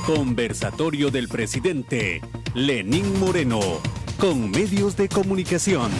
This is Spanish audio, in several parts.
Conversatorio del presidente Lenín Moreno con medios de comunicación.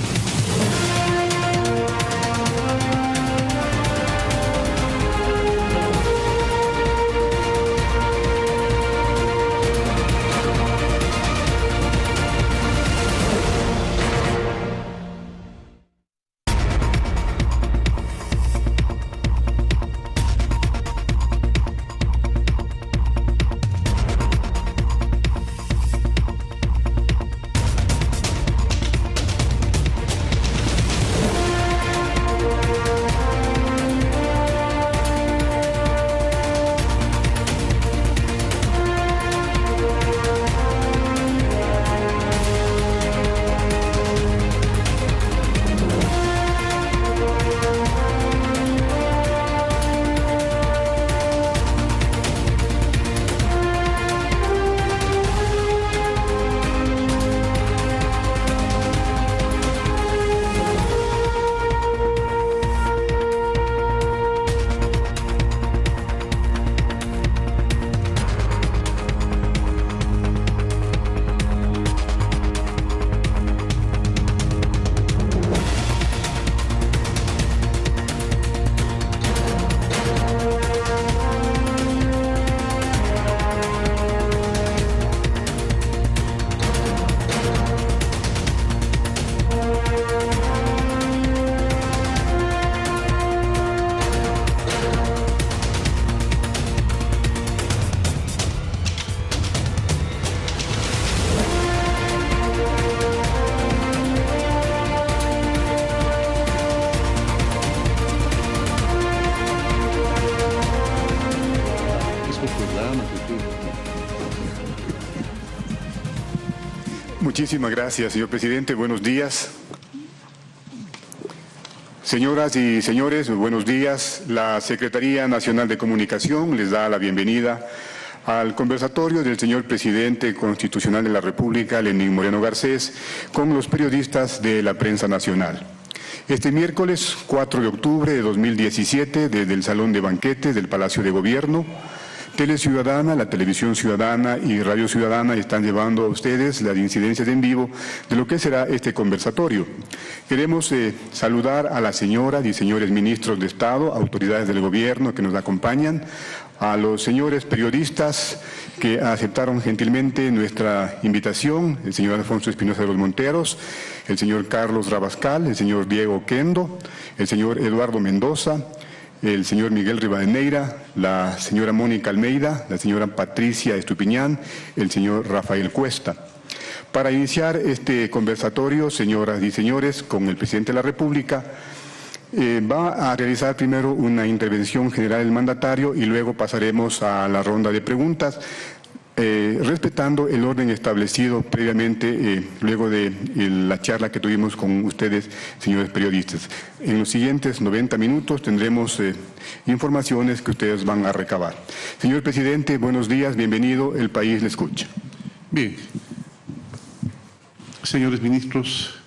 Muchísimas gracias, señor presidente. Buenos días. Señoras y señores, buenos días. La Secretaría Nacional de Comunicación les da la bienvenida al conversatorio del señor presidente constitucional de la República, Lenín Moreno Garcés, con los periodistas de la prensa nacional. Este miércoles 4 de octubre de 2017, desde el Salón de Banquetes del Palacio de Gobierno, Teleciudadana, la Televisión Ciudadana y Radio Ciudadana están llevando a ustedes las incidencias en vivo de lo que será este conversatorio. Queremos saludar a las señoras y señores ministros de Estado, autoridades del Gobierno que nos acompañan, a los señores periodistas que aceptaron gentilmente nuestra invitación, el señor Alfonso Espinosa de los Monteros, el señor Carlos Rabascal, el señor Diego Kendo, el señor Eduardo Mendoza, el señor Miguel Rivadeneira, la señora Mónica Almeida, la señora Patricia Estupiñán, el señor Rafael Cuesta. Para iniciar este conversatorio, señoras y señores, con el presidente de la República, va a realizar primero una intervención general el mandatario y luego pasaremos a la ronda de preguntas, respetando el orden establecido previamente, luego de la charla que tuvimos con ustedes, señores periodistas. En los siguientes 90 minutos tendremos informaciones que ustedes van a recabar. Señor presidente, buenos días, bienvenido, el país le escucha. Bien. Señores ministros,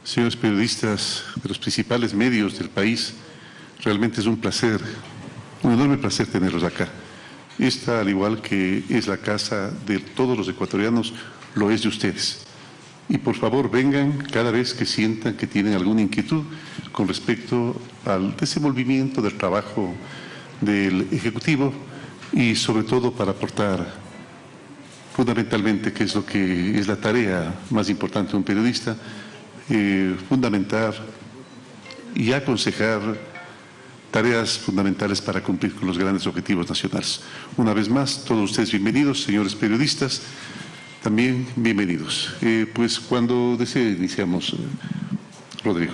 señores periodistas de los principales medios del país, realmente es un placer, un enorme placer tenerlos acá. Esta, al igual que es la casa de todos los ecuatorianos, lo es de ustedes. Y por favor vengan cada vez que sientan que tienen alguna inquietud con respecto al desenvolvimiento del trabajo del Ejecutivo y sobre todo para aportar fundamentalmente, que es lo que es la tarea más importante de un periodista, fundamentar y aconsejar tareas fundamentales para cumplir con los grandes objetivos nacionales. Una vez más, todos ustedes bienvenidos, señores periodistas, también bienvenidos. Pues cuando desee iniciamos, Rodrigo.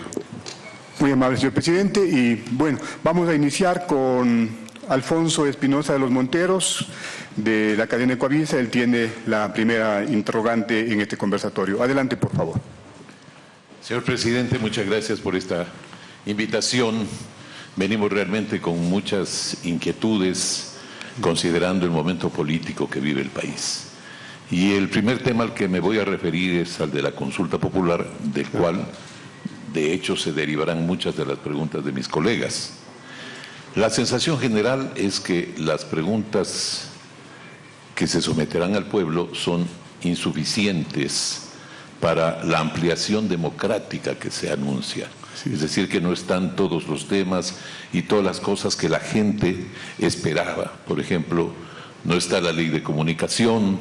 Muy amable, señor presidente. Y bueno, vamos a iniciar con Alfonso Espinosa de los Monteros, de la cadena Ecuavisa. Él tiene la primera interrogante en este conversatorio. Adelante, por favor. Señor presidente, muchas gracias por esta invitación. Venimos realmente con muchas inquietudes, considerando el momento político que vive el país. Y el primer tema al que me voy a referir es al de la consulta popular, del cual, de hecho, se derivarán muchas de las preguntas de mis colegas. La sensación general es que las preguntas que se someterán al pueblo son insuficientes para la ampliación democrática que se anuncia. Es decir, que no están todos los temas y todas las cosas que la gente esperaba. Por ejemplo, no está la ley de comunicación.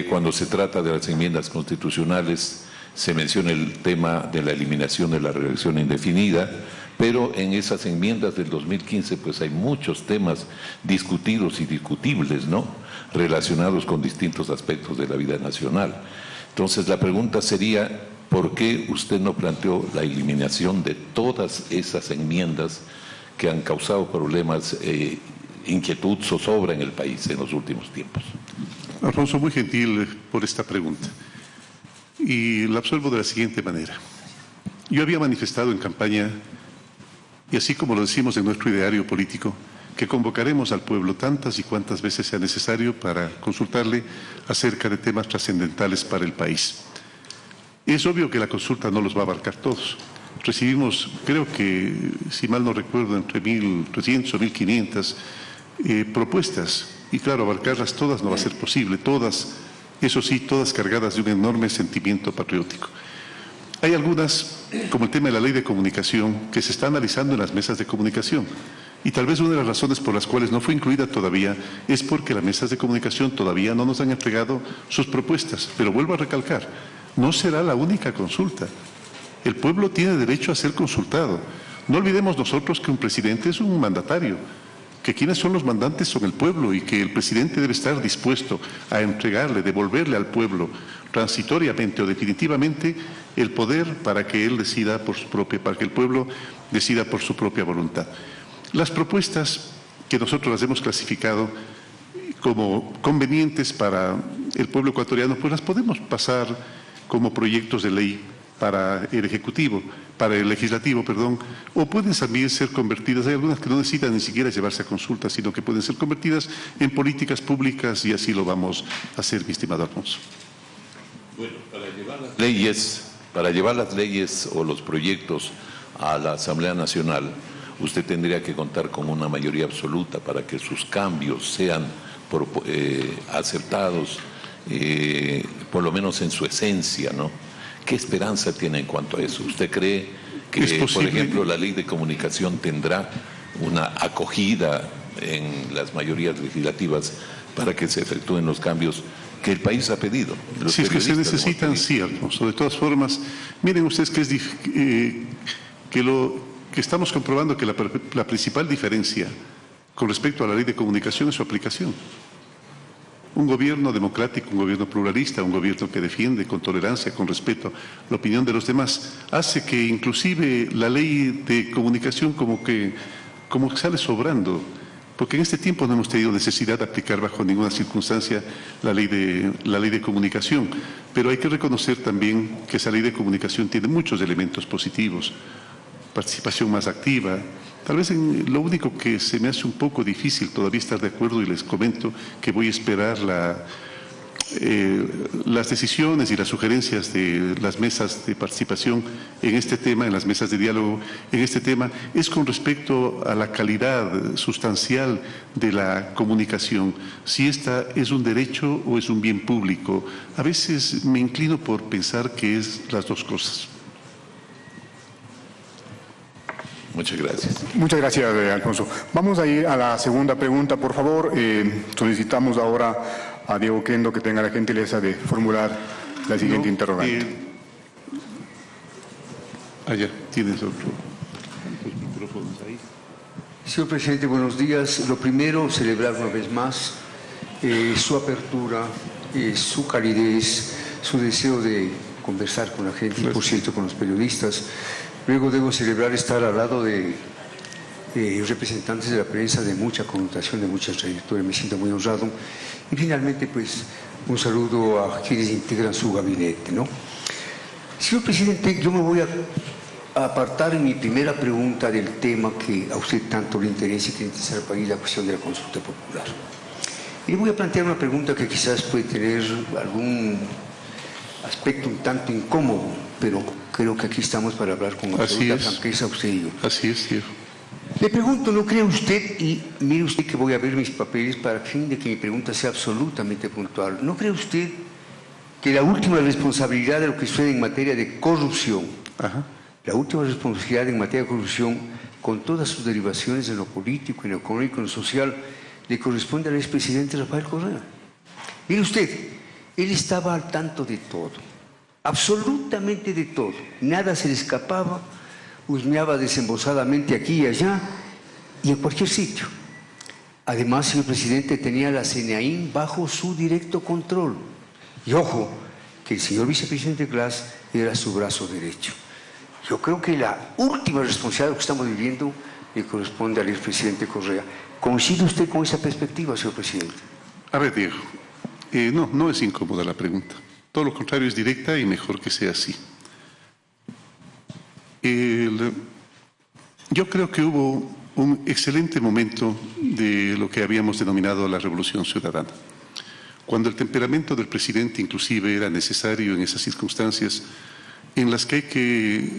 Cuando se trata de las enmiendas constitucionales, se menciona el tema de la eliminación de la reelección indefinida, pero en esas enmiendas del 2015 pues hay muchos temas discutidos y discutibles, ¿no?, relacionados con distintos aspectos de la vida nacional. Entonces la pregunta sería, ¿por qué usted no planteó la eliminación de todas esas enmiendas que han causado problemas, inquietud, zozobra en el país en los últimos tiempos? Alfonso, muy gentil por esta pregunta. Y la absuelvo de la siguiente manera. Yo había manifestado en campaña, y así como lo decimos en nuestro ideario político, que convocaremos al pueblo tantas y cuantas veces sea necesario para consultarle acerca de temas trascendentales para el país. Es obvio que la consulta no los va a abarcar todos. Recibimos, creo que, si mal no recuerdo, entre 1.300 o 1.500 propuestas. Y claro, abarcarlas todas no va a ser posible. Todas, eso sí, todas cargadas de un enorme sentimiento patriótico. Hay algunas, como el tema de la ley de comunicación, que se está analizando en las mesas de comunicación. Y tal vez una de las razones por las cuales no fue incluida todavía es porque las mesas de comunicación todavía no nos han entregado sus propuestas. Pero vuelvo a recalcar, no será la única consulta. El pueblo tiene derecho a ser consultado. No olvidemos nosotros que un presidente es un mandatario, que quienes son los mandantes son el pueblo y que el presidente debe estar dispuesto a entregarle, devolverle al pueblo transitoriamente o definitivamente el poder para que él decida por su propia, para que el pueblo decida por su propia voluntad. Las propuestas que nosotros las hemos clasificado como convenientes para el pueblo ecuatoriano, pues las podemos pasar como proyectos de ley para el Ejecutivo, para el Legislativo, perdón, o pueden también ser convertidas, hay algunas que no necesitan ni siquiera llevarse a consulta, sino que pueden ser convertidas en políticas públicas y así lo vamos a hacer, mi estimado Alfonso. Bueno, para llevar las leyes o los proyectos a la Asamblea Nacional, usted tendría que contar con una mayoría absoluta para que sus cambios sean aceptados, por lo menos en su esencia, ¿no? ¿Qué esperanza tiene en cuanto a eso? ¿Usted cree que, por ejemplo, la ley de comunicación tendrá una acogida en las mayorías legislativas para que se efectúen los cambios que el país ha pedido? Si es que se necesitan, sí, Alfonso. De todas formas, miren ustedes que estamos comprobando que la principal diferencia con respecto a la ley de comunicación es su aplicación. Un gobierno democrático, un gobierno pluralista, un gobierno que defiende con tolerancia, con respeto la opinión de los demás, hace que inclusive la ley de comunicación como que sale sobrando, porque en este tiempo no hemos tenido necesidad de aplicar bajo ninguna circunstancia la ley de comunicación, pero hay que reconocer también que esa ley de comunicación tiene muchos elementos positivos, participación más activa. Tal vez lo único que se me hace un poco difícil todavía estar de acuerdo, y les comento que voy a esperar las decisiones y las sugerencias de las mesas de participación en este tema, en las mesas de diálogo en este tema, es con respecto a la calidad sustancial de la comunicación, si esta es un derecho o es un bien público. A veces me inclino por pensar que es las dos cosas. Muchas gracias. Muchas gracias, Alfonso. Vamos a ir a la segunda pregunta, por favor. Solicitamos ahora a Diego Kendo que tenga la gentileza de formular la siguiente interrogante. Allá, tienes otro. Los micrófonos ahí. Señor presidente, buenos días. Lo primero, celebrar una vez más su apertura, su calidez, su deseo de conversar con la gente, y por cierto con los periodistas. Luego debo celebrar estar al lado de representantes de la prensa de mucha connotación, de mucha trayectoria. Me siento muy honrado. Y finalmente, pues, un saludo a quienes integran su gabinete, ¿no? Señor presidente, yo me voy a apartar en mi primera pregunta del tema que a usted tanto le interesa y que interesa al país, la cuestión de la consulta popular. Y le voy a plantear una pregunta que quizás puede tener algún aspecto un tanto incómodo, pero creo que aquí estamos para hablar con absoluta franqueza usted y yo. Así es, tío. Le pregunto, ¿no cree usted, y mire usted que voy a ver mis papeles para fin de que mi pregunta sea absolutamente puntual, ¿no cree usted que la última responsabilidad de lo que sucede en materia de corrupción, la última responsabilidad en materia de corrupción, con todas sus derivaciones en lo político, en lo económico, en lo social, le corresponde al expresidente Rafael Correa? Mire usted, él estaba al tanto de todo, absolutamente de todo, nada se le escapaba, husmeaba desembosadamente aquí y allá y en cualquier sitio. Además, señor presidente, tenía la CNAIN bajo su directo control. Y ojo, que el señor vicepresidente Glass era su brazo derecho. Yo creo que la última responsabilidad que estamos viviendo le corresponde al expresidente Correa. ¿Coincide usted con esa perspectiva, señor presidente? A ver, Diego, no es incómoda la pregunta. Todo lo contrario, es directa y mejor que sea así. Yo creo que hubo un excelente momento de lo que habíamos denominado la Revolución Ciudadana, cuando el temperamento del presidente inclusive era necesario en esas circunstancias en las que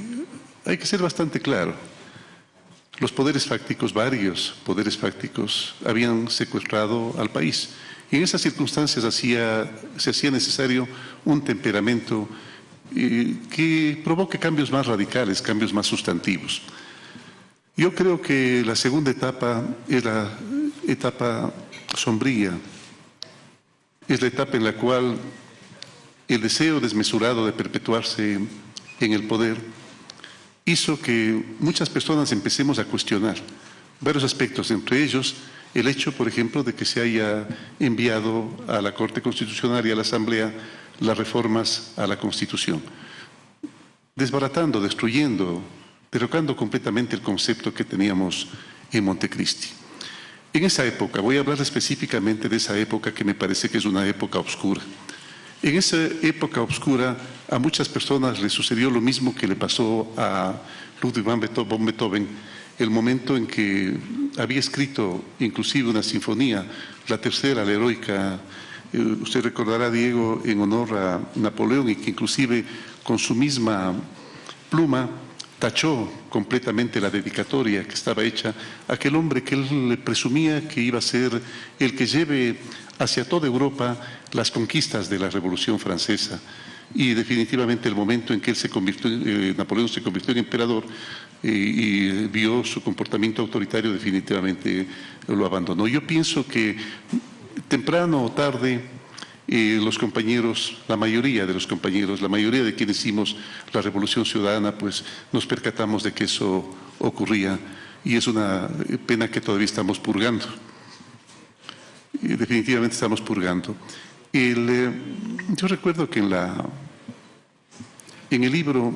hay que ser bastante claro. Los poderes fácticos, varios poderes fácticos, habían secuestrado al país. Y en esas circunstancias se hacía necesario un temperamento que provoque cambios más radicales, cambios más sustantivos. Yo creo que la segunda etapa es la etapa sombría, es la etapa en la cual el deseo desmesurado de perpetuarse en el poder hizo que muchas personas empecemos a cuestionar varios aspectos, entre ellos el hecho, por ejemplo, de que se haya enviado a la Corte Constitucional y a la Asamblea las reformas a la Constitución, desbaratando, destruyendo, derrocando completamente el concepto que teníamos en Montecristi. En esa época, voy a hablar específicamente de esa época que me parece que es una época oscura. En esa época oscura a muchas personas les sucedió lo mismo que le pasó a Ludwig van Beethoven, el momento en que había escrito inclusive una sinfonía, la tercera, la heroica. Usted recordará, Diego, en honor a Napoleón, y que inclusive con su misma pluma tachó completamente la dedicatoria que estaba hecha a aquel hombre que él le presumía que iba a ser el que lleve hacia toda Europa las conquistas de la Revolución Francesa. Y definitivamente el momento en que Napoleón se convirtió en emperador y vio su comportamiento autoritario, definitivamente lo abandonó. Yo pienso que temprano o tarde los compañeros, la mayoría de quienes hicimos la Revolución Ciudadana, pues nos percatamos de que eso ocurría, y es una pena que todavía estamos purgando. Definitivamente estamos purgando. Yo recuerdo que en el libro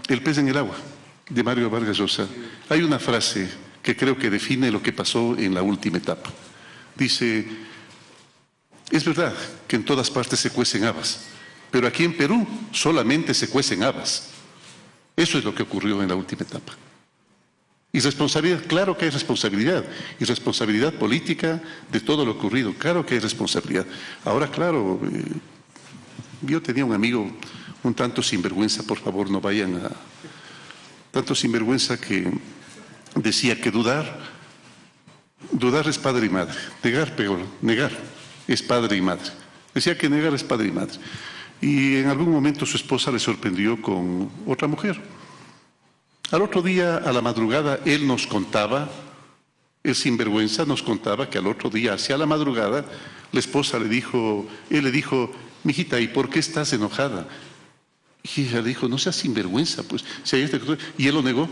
El pez en el agua, de Mario Vargas Llosa, hay una frase que creo que define lo que pasó en la última etapa. Dice: es verdad que en todas partes se cuecen habas, pero aquí en Perú solamente se cuecen habas. Eso es lo que ocurrió en la última etapa. Y responsabilidad, claro que hay responsabilidad, y responsabilidad política de todo lo ocurrido, claro que hay responsabilidad. Ahora, claro, yo tenía un amigo un tanto sinvergüenza, por favor no vayan a... tanto sinvergüenza, que decía que dudar es padre y madre, negar peor, negar es padre y madre. Decía que negar es padre y madre. Y en algún momento su esposa le sorprendió con otra mujer. Al otro día, a la madrugada, él nos contaba, el sinvergüenza nos contaba que al otro día, hacia la madrugada, la esposa él le dijo: mijita, ¿y por qué estás enojada? Y ella le dijo: no seas sinvergüenza, pues. Y él lo negó.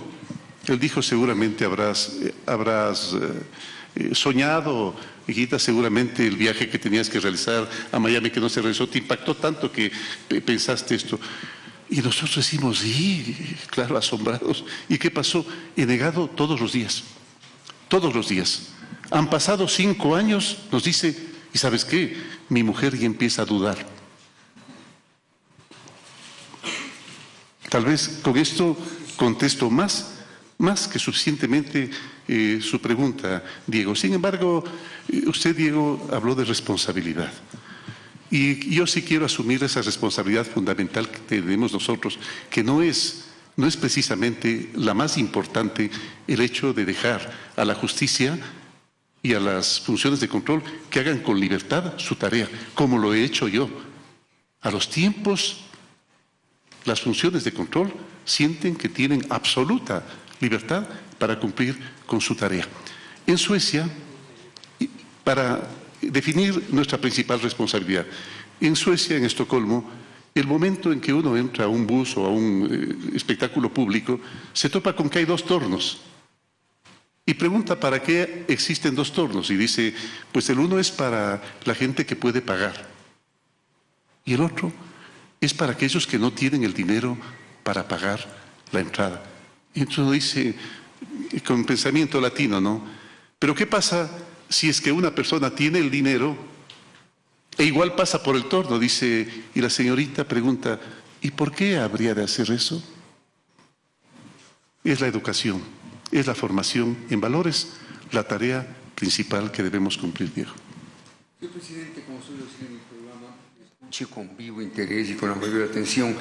Él dijo: seguramente habrás soñado, hijita, seguramente el viaje que tenías que realizar a Miami que no se realizó te impactó tanto que pensaste esto. Y nosotros decimos: sí, claro, asombrados. ¿Y qué pasó? He negado todos los días. Todos los días. Han pasado 5 años, nos dice, y ¿sabes qué? Mi mujer ya empieza a dudar. Tal vez con esto contesto más que suficientemente su pregunta, Diego. Sin embargo, usted, Diego, habló de responsabilidad. Y yo sí quiero asumir esa responsabilidad fundamental que tenemos nosotros, que no es no es precisamente la más importante el hecho de dejar a la justicia y a las funciones de control que hagan con libertad su tarea, como lo he hecho yo. A los tiempos, las funciones de control sienten que tienen absoluta libertad para cumplir con su tarea. En Suecia, para definir nuestra principal responsabilidad, en Suecia, en Estocolmo, el momento en que uno entra a un bus o a un espectáculo público, se topa con que hay 2 tornos. Y pregunta para qué existen 2 tornos. Y dice, pues el uno es para la gente que puede pagar. Y el otro es para aquellos que no tienen el dinero para pagar la entrada. Y entonces uno dice, con pensamiento latino, ¿no? Pero ¿qué pasa si es que una persona tiene el dinero e igual pasa por el torno? Dice, y la señorita pregunta, ¿y por qué habría de hacer eso? Es la educación, es la formación en valores, la tarea principal que debemos cumplir, Diego. Señor presidente, como suelo decir en mi programa, escuché con vivo interés y con la mayor atención.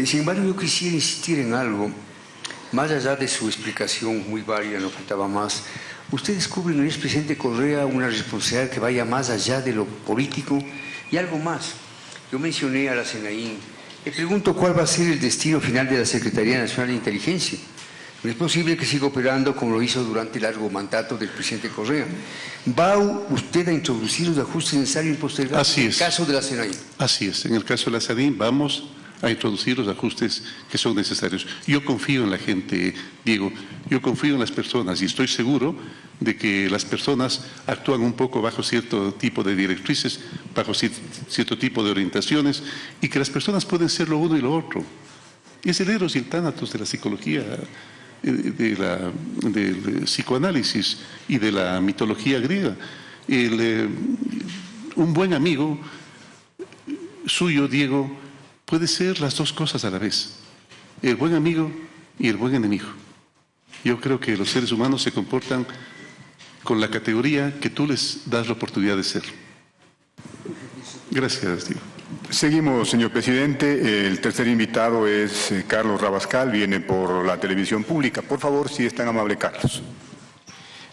Sin embargo, yo quisiera insistir en algo, más allá de su explicación muy válida, no faltaba más. Usted descubre en el expresidente Correa una responsabilidad que vaya más allá de lo político y algo más. Yo mencioné a la SENAIN. Le pregunto cuál va a ser el destino final de la Secretaría Nacional de Inteligencia. No es posible que siga operando como lo hizo durante el largo mandato del presidente Correa. ¿Va usted a introducir los ajustes necesarios impostergables en el caso de la SENAIN? Así es. En el caso de la SENAIN vamos a introducir los ajustes que son necesarios. Yo confío en la gente, Diego, yo confío en las personas y estoy seguro de que las personas actúan un poco bajo cierto tipo de directrices, bajo cierto tipo de orientaciones y que las personas pueden ser lo uno y lo otro. Es el eros y el tánatos de la psicología, del psicoanálisis y de la mitología griega. Un buen amigo suyo, Diego, puede ser las 2 cosas a la vez, el buen amigo y el buen enemigo. Yo creo que los seres humanos se comportan con la categoría que tú les das la oportunidad de ser. Gracias, Diego. Seguimos, señor presidente. El tercer invitado es Carlos Rabascal, viene por la televisión pública. Por favor, si es tan amable, Carlos.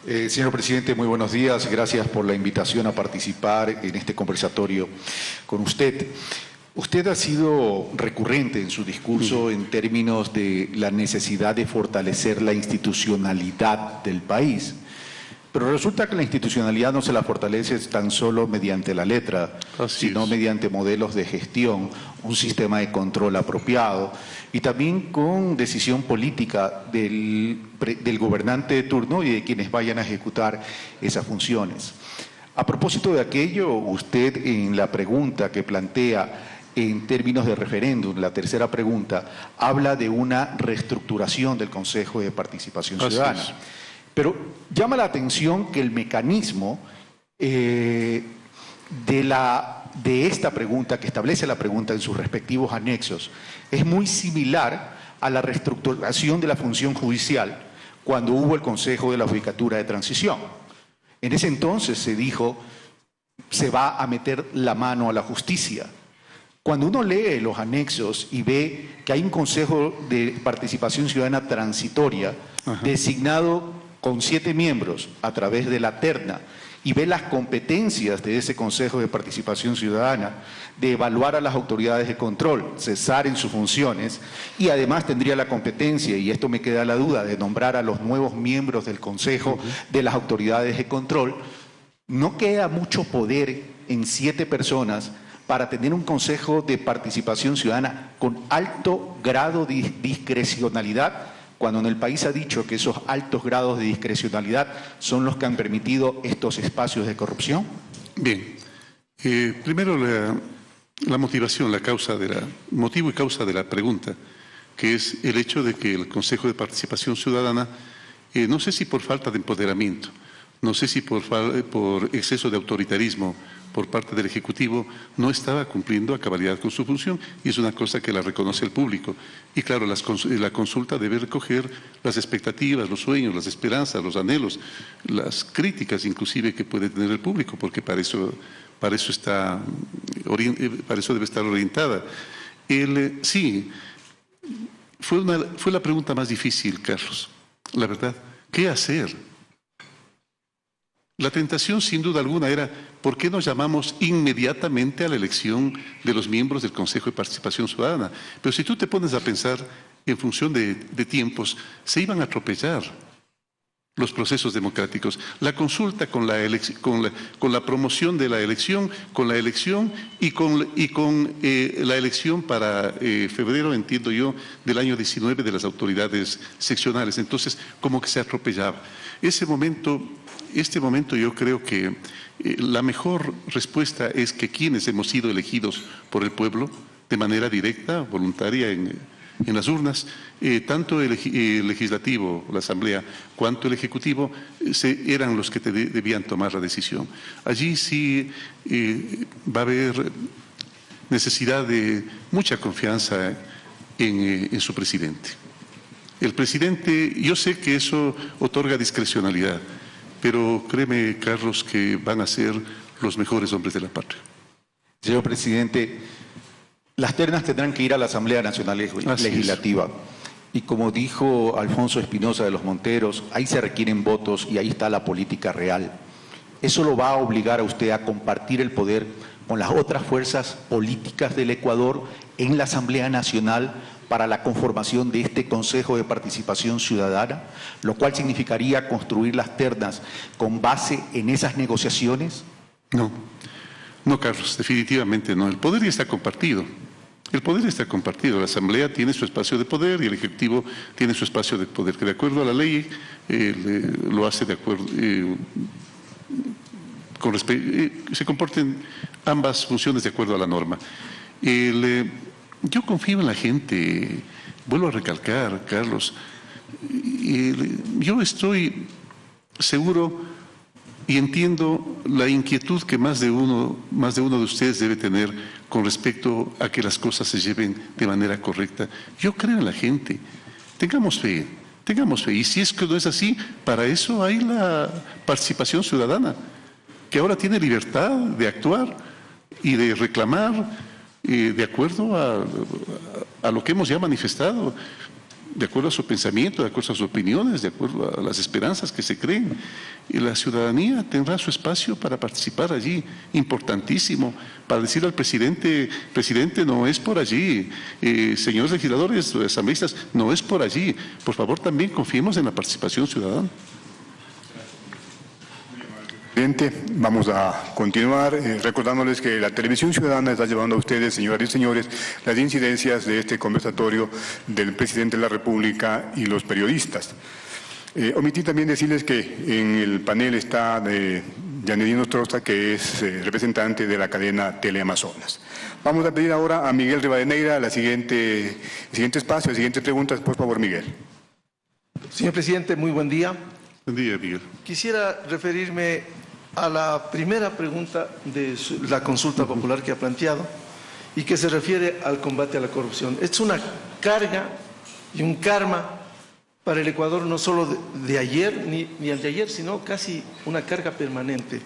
Señor presidente, muy buenos días. Gracias por la invitación a participar en este conversatorio con usted. Usted ha sido recurrente en su discurso en términos de la necesidad de fortalecer la institucionalidad del país. Pero resulta que la institucionalidad no se la fortalece tan solo mediante la letra, sino mediante modelos de gestión, un sistema de control apropiado y también con decisión política del gobernante de turno y de quienes vayan a ejecutar esas funciones. A propósito de aquello, usted en la pregunta que plantea en términos de referéndum, la tercera pregunta, habla de una reestructuración del Consejo de Participación Ciudadana. Pero llama la atención que el mecanismo de esta pregunta, que establece la pregunta en sus respectivos anexos, es muy similar a la reestructuración de la función judicial cuando hubo el Consejo de la Judicatura de Transición. En ese entonces se dijo, se va a meter la mano a la justicia. Cuando uno lee los anexos y ve que hay un Consejo de Participación Ciudadana transitoria, designado con 7 miembros a través de la terna, y ve las competencias de ese Consejo de Participación Ciudadana, de evaluar a las autoridades de control, cesar en sus funciones, y además tendría la competencia, y esto me queda la duda, de nombrar a los nuevos miembros del Consejo de las autoridades de control, no queda mucho poder en 7 personas para tener un Consejo de Participación Ciudadana con alto grado de discrecionalidad, cuando en el país ha dicho que esos altos grados de discrecionalidad son los que han permitido estos espacios de corrupción? Bien, primero la motivación, motivo y causa de la pregunta, que es el hecho de que el Consejo de Participación Ciudadana, no sé si por falta de empoderamiento, no sé si por exceso de autoritarismo por parte del Ejecutivo, no estaba cumpliendo a cabalidad con su función, y es una cosa que la reconoce el público. Y claro, la consulta debe recoger las expectativas, los sueños, las esperanzas, los anhelos, las críticas inclusive que puede tener el público, porque para eso debe estar orientada. Sí, fue la pregunta más difícil, Carlos, la verdad. ¿Qué hacer? La tentación, sin duda alguna, era ¿por qué no llamamos inmediatamente a la elección de los miembros del Consejo de Participación Ciudadana? Pero si tú te pones a pensar en función de tiempos, se iban a atropellar los procesos democráticos. La consulta con la promoción de la elección, con la elección y con la elección para febrero, entiendo yo, del año 19 de las autoridades seccionales. Entonces, como que se atropellaba. Este momento yo creo que la mejor respuesta es que quienes hemos sido elegidos por el pueblo de manera directa, voluntaria en las urnas, tanto el legislativo, la asamblea, cuanto el ejecutivo, eran los que debían tomar la decisión. Allí sí va a haber necesidad de mucha confianza en su presidente. El presidente, yo sé que eso otorga discrecionalidad, pero créeme, Carlos, que van a ser los mejores hombres de la patria. Señor presidente, las ternas tendrán que ir a la Asamblea Nacional Legislativa. Y como dijo Alfonso Espinosa de los Monteros, ahí se requieren votos y ahí está la política real. Eso lo va a obligar a usted a compartir el poder con las otras fuerzas políticas del Ecuador en la Asamblea Nacional para la conformación de este Consejo de Participación Ciudadana, lo cual significaría construir las ternas con base en esas negociaciones. No, Carlos, definitivamente no. El poder ya está compartido. El poder está compartido. La Asamblea tiene su espacio de poder y el Ejecutivo tiene su espacio de poder, que de acuerdo a la ley lo hace de acuerdo, se comporten ambas funciones de acuerdo a la norma. Yo confío en la gente, vuelvo a recalcar, Carlos, yo estoy seguro y entiendo la inquietud que más de uno de ustedes debe tener con respecto a que las cosas se lleven de manera correcta. Yo creo en la gente, tengamos fe, y si es que no es así, para eso hay la participación ciudadana, que ahora tiene libertad de actuar y de reclamar de acuerdo a lo que hemos ya manifestado, de acuerdo a su pensamiento, de acuerdo a sus opiniones, de acuerdo a las esperanzas que se creen. Y la ciudadanía tendrá su espacio para participar allí, importantísimo, para decir al presidente, no es por allí, señores legisladores, asambleístas, no es por allí. Por favor, también confiemos en la participación ciudadana. Vamos a continuar recordándoles que la Televisión Ciudadana está llevando a ustedes, señoras y señores, las incidencias de este conversatorio del presidente de la República y los periodistas. Omití también decirles que en el panel está Yanedino Ostroza, que es representante de la cadena Teleamazonas. Vamos a pedir ahora a Miguel Rivadeneira el siguiente espacio, las siguientes preguntas. Por favor, Miguel. Señor presidente, muy buen día. Buen día, Miguel. Quisiera referirme a la primera pregunta de la consulta popular que ha planteado y que se refiere al combate a la corrupción. Es una carga y un karma para el Ecuador, no solo de ayer ni anteayer, sino casi una carga permanente.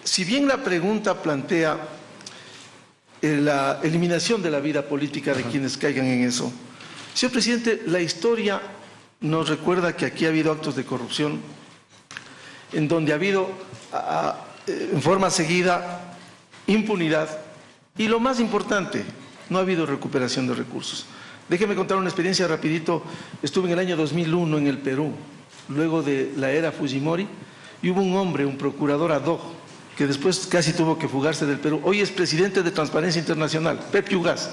Si bien la pregunta plantea la eliminación de la vida política de quienes caigan en eso, señor presidente, la historia nos recuerda que aquí ha habido actos de corrupción en donde ha habido en forma seguida impunidad y lo más importante, no ha habido recuperación de recursos. Déjeme contar una experiencia rapidito. Estuve en el año 2001 en el Perú, luego de la era Fujimori, y hubo un hombre, un procurador ad hoc, que después casi tuvo que fugarse del Perú. Hoy es presidente de Transparencia Internacional, Pep Yugas.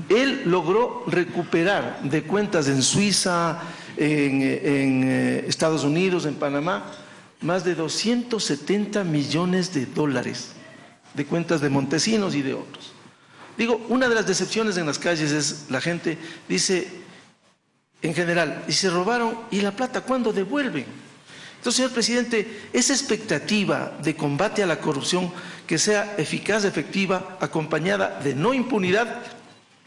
Él logró recuperar de cuentas en Suiza, en Estados Unidos, en Panamá, más de 270 millones de dólares de cuentas de Montesinos y de otros. Digo, una de las decepciones en las calles es la gente dice, en general, y se robaron, ¿y la plata cuándo devuelven? Entonces, señor presidente, esa expectativa de combate a la corrupción que sea eficaz, efectiva, acompañada de no impunidad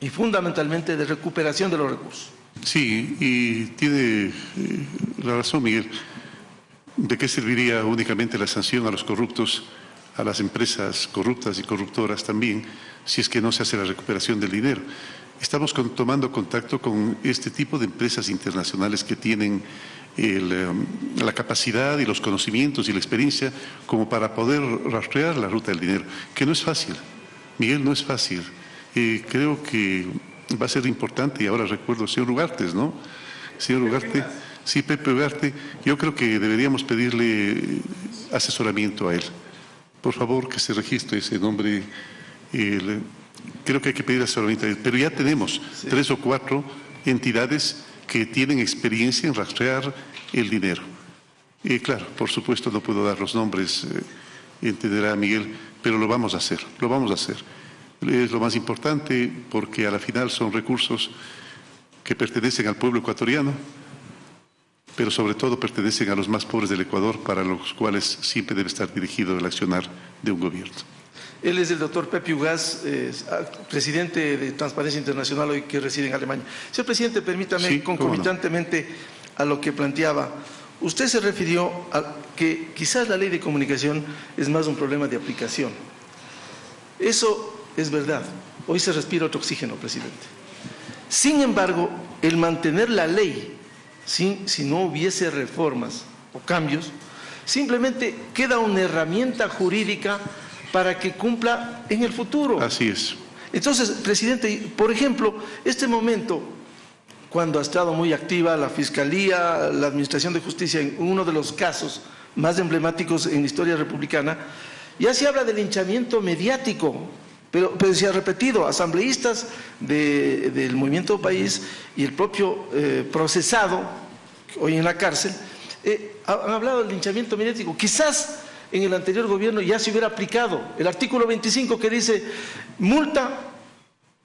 y fundamentalmente de recuperación de los recursos. Sí, y tiene la razón, Miguel. ¿De qué serviría únicamente la sanción a los corruptos, a las empresas corruptas y corruptoras también, si es que no se hace la recuperación del dinero? Estamos tomando contacto con este tipo de empresas internacionales que tienen la capacidad y los conocimientos y la experiencia como para poder rastrear la ruta del dinero, que no es fácil, Miguel, no es fácil. Creo que va a ser importante, y ahora recuerdo al señor Ugarte, ¿no? Señor Ugarte, sí, Pepe Ugarte, yo creo que deberíamos pedirle asesoramiento a él. Por favor, que se registre ese nombre. Creo que hay que pedir asesoramiento a él, pero ya tenemos 3 o 4 entidades que tienen experiencia en rastrear el dinero. Claro, por supuesto no puedo dar los nombres, entenderá Miguel, pero lo vamos a hacer, lo vamos a hacer. Es lo más importante porque a la final son recursos que pertenecen al pueblo ecuatoriano, pero sobre todo pertenecen a los más pobres del Ecuador, para los cuales siempre debe estar dirigido el accionar de un gobierno. Él es el doctor Pepe Ugaz, presidente de Transparencia Internacional, hoy que reside en Alemania. Señor presidente, permítame, sí, concomitantemente a lo que planteaba. Usted se refirió a que quizás la ley de comunicación es más un problema de aplicación. Eso es verdad. Hoy se respira otro oxígeno, presidente. Sin embargo, el mantener la ley, si no hubiese reformas o cambios, simplemente queda una herramienta jurídica para que cumpla en el futuro. Así es. Entonces, presidente, por ejemplo, este momento, cuando ha estado muy activa la Fiscalía, la Administración de Justicia, en uno de los casos más emblemáticos en la historia republicana, ya se habla de linchamiento mediático, pero se ha repetido, asambleístas del Movimiento País y el propio procesado, hoy en la cárcel, han hablado del linchamiento mediático. Quizás en el anterior gobierno ya se hubiera aplicado el artículo 25 que dice multa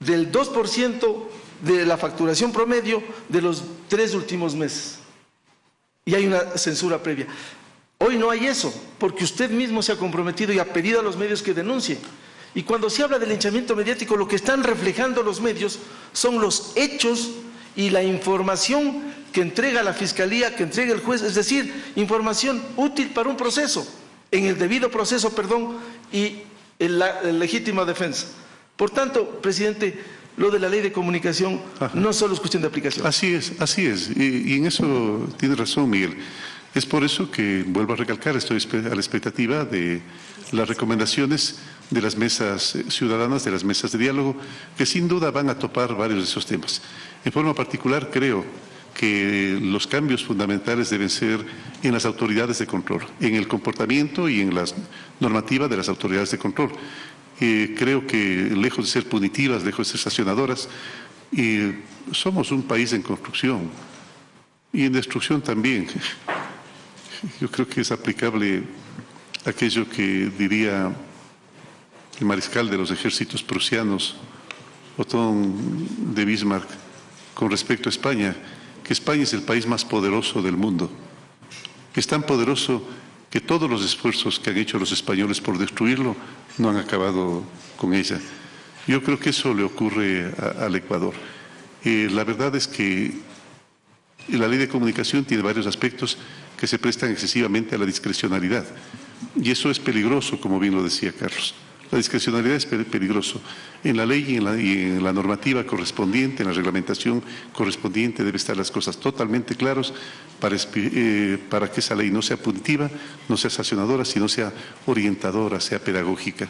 del 2% de la facturación promedio de los 3 últimos meses. Y hay una censura previa. Hoy no hay eso, porque usted mismo se ha comprometido y ha pedido a los medios que denuncien. Y cuando se habla del linchamiento mediático, lo que están reflejando los medios son los hechos y la información que entrega la Fiscalía, que entrega el juez, es decir, información útil para un proceso, en el debido proceso, y en la legítima defensa. Por tanto, presidente, lo de la ley de comunicación no solo es cuestión de aplicación. Así es, así es. Y en eso tiene razón, Miguel. Es por eso que, vuelvo a recalcar, estoy a la expectativa de las recomendaciones de las mesas ciudadanas, de las mesas de diálogo, que sin duda van a topar varios de esos temas. En forma particular, creo que los cambios fundamentales deben ser en las autoridades de control, en el comportamiento y en las normativas de las autoridades de control. Creo que lejos de ser punitivas, lejos de ser sancionadoras, somos un país en construcción y en destrucción también. Yo creo que es aplicable aquello que diría el mariscal de los ejércitos prusianos, Otto de Bismarck, con respecto a España, que España es el país más poderoso del mundo. Es tan poderoso que todos los esfuerzos que han hecho los españoles por destruirlo no han acabado con ella. Yo creo que eso le ocurre al Ecuador. La verdad es que la ley de comunicación tiene varios aspectos que se prestan excesivamente a la discrecionalidad. Y eso es peligroso, como bien lo decía Carlos. La discrecionalidad es peligroso. En la ley y en la normativa correspondiente, en la reglamentación correspondiente, deben estar las cosas totalmente claras para que esa ley no sea punitiva, no sea sancionadora, sino sea orientadora, sea pedagógica.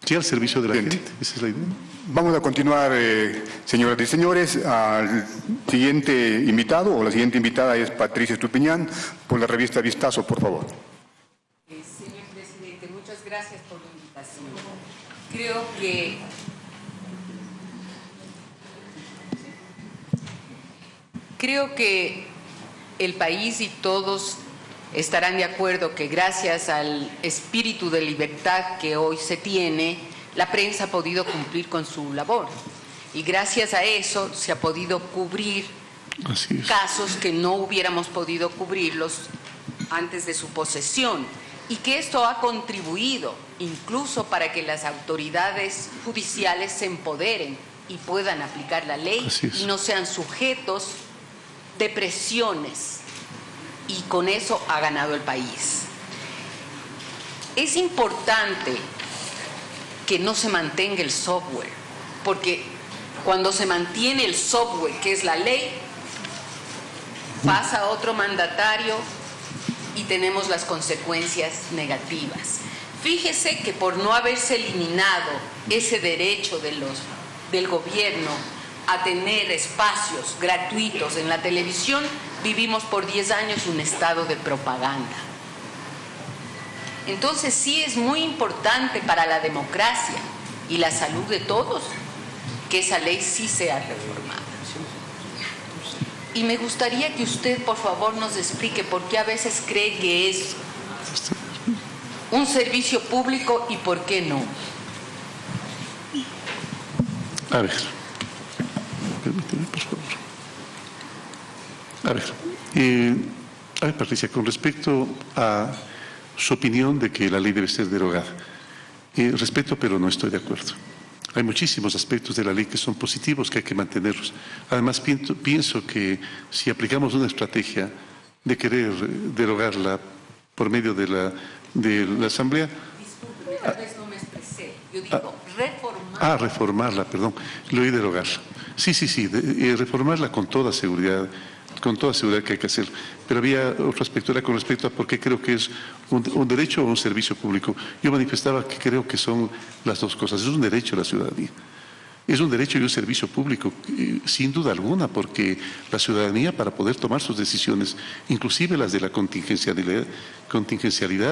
Sí, al servicio de la gente. Esa es la idea. Vamos a continuar, señoras y señores. Al siguiente invitado, o la siguiente invitada es Patricia Estupiñán, por la revista Vistazo, por favor. Señor presidente, muchas gracias por la invitación. Creo que el país y todos estarán de acuerdo que gracias al espíritu de libertad que hoy se tiene, la prensa ha podido cumplir con su labor. Y gracias a eso se ha podido cubrir casos que no hubiéramos podido cubrirlos antes de su posesión. Y que esto ha contribuido incluso para que las autoridades judiciales se empoderen y puedan aplicar la ley y no sean sujetos de presiones. Y con eso ha ganado el país. Es importante que no se mantenga el software, porque cuando se mantiene el software, que es la ley, pasa otro mandatario y tenemos las consecuencias negativas. Fíjese que por no haberse eliminado ese derecho del gobierno a tener espacios gratuitos en la televisión, vivimos por 10 años un estado de propaganda. Entonces sí es muy importante para la democracia y la salud de todos que esa ley sí sea reformada. Y me gustaría que usted, por favor, nos explique por qué a veces cree que es un servicio público y por qué no. A ver, permíteme, por favor. A ver, Patricia, con respecto a su opinión de que la ley debe ser derogada, respeto, pero no estoy de acuerdo. Hay muchísimos aspectos de la ley que son positivos, que hay que mantenerlos. Además, pienso que si aplicamos una estrategia de querer derogarla por medio de la Asamblea... Disculpe, tal vez no me expresé. Yo digo reformarla. Reformarla, perdón. Lo oí derogarla. Sí, reformarla con toda seguridad que hay que hacer. Pero había otro aspecto, era con respecto a por qué creo que es un derecho o un servicio público. Yo manifestaba que creo que son las dos cosas. Es un derecho a la ciudadanía. Es un derecho y un servicio público, sin duda alguna, porque la ciudadanía, para poder tomar sus decisiones, inclusive las de la contingencialidad,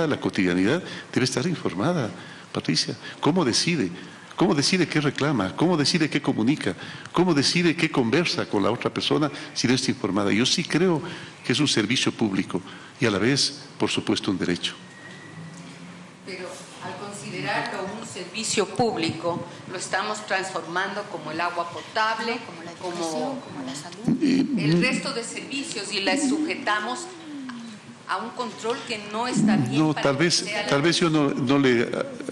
la cotidianidad, debe estar informada, Patricia. ¿Cómo decide? ¿Cómo decide qué reclama? ¿Cómo decide qué comunica? ¿Cómo decide qué conversa con la otra persona si no está informada? Yo sí creo que es un servicio público y a la vez, por supuesto, un derecho. Pero al considerarlo un servicio público, lo estamos transformando como el agua potable, como la salud, el resto de servicios, y las sujetamos a un control que no está bien. No, tal vez yo no le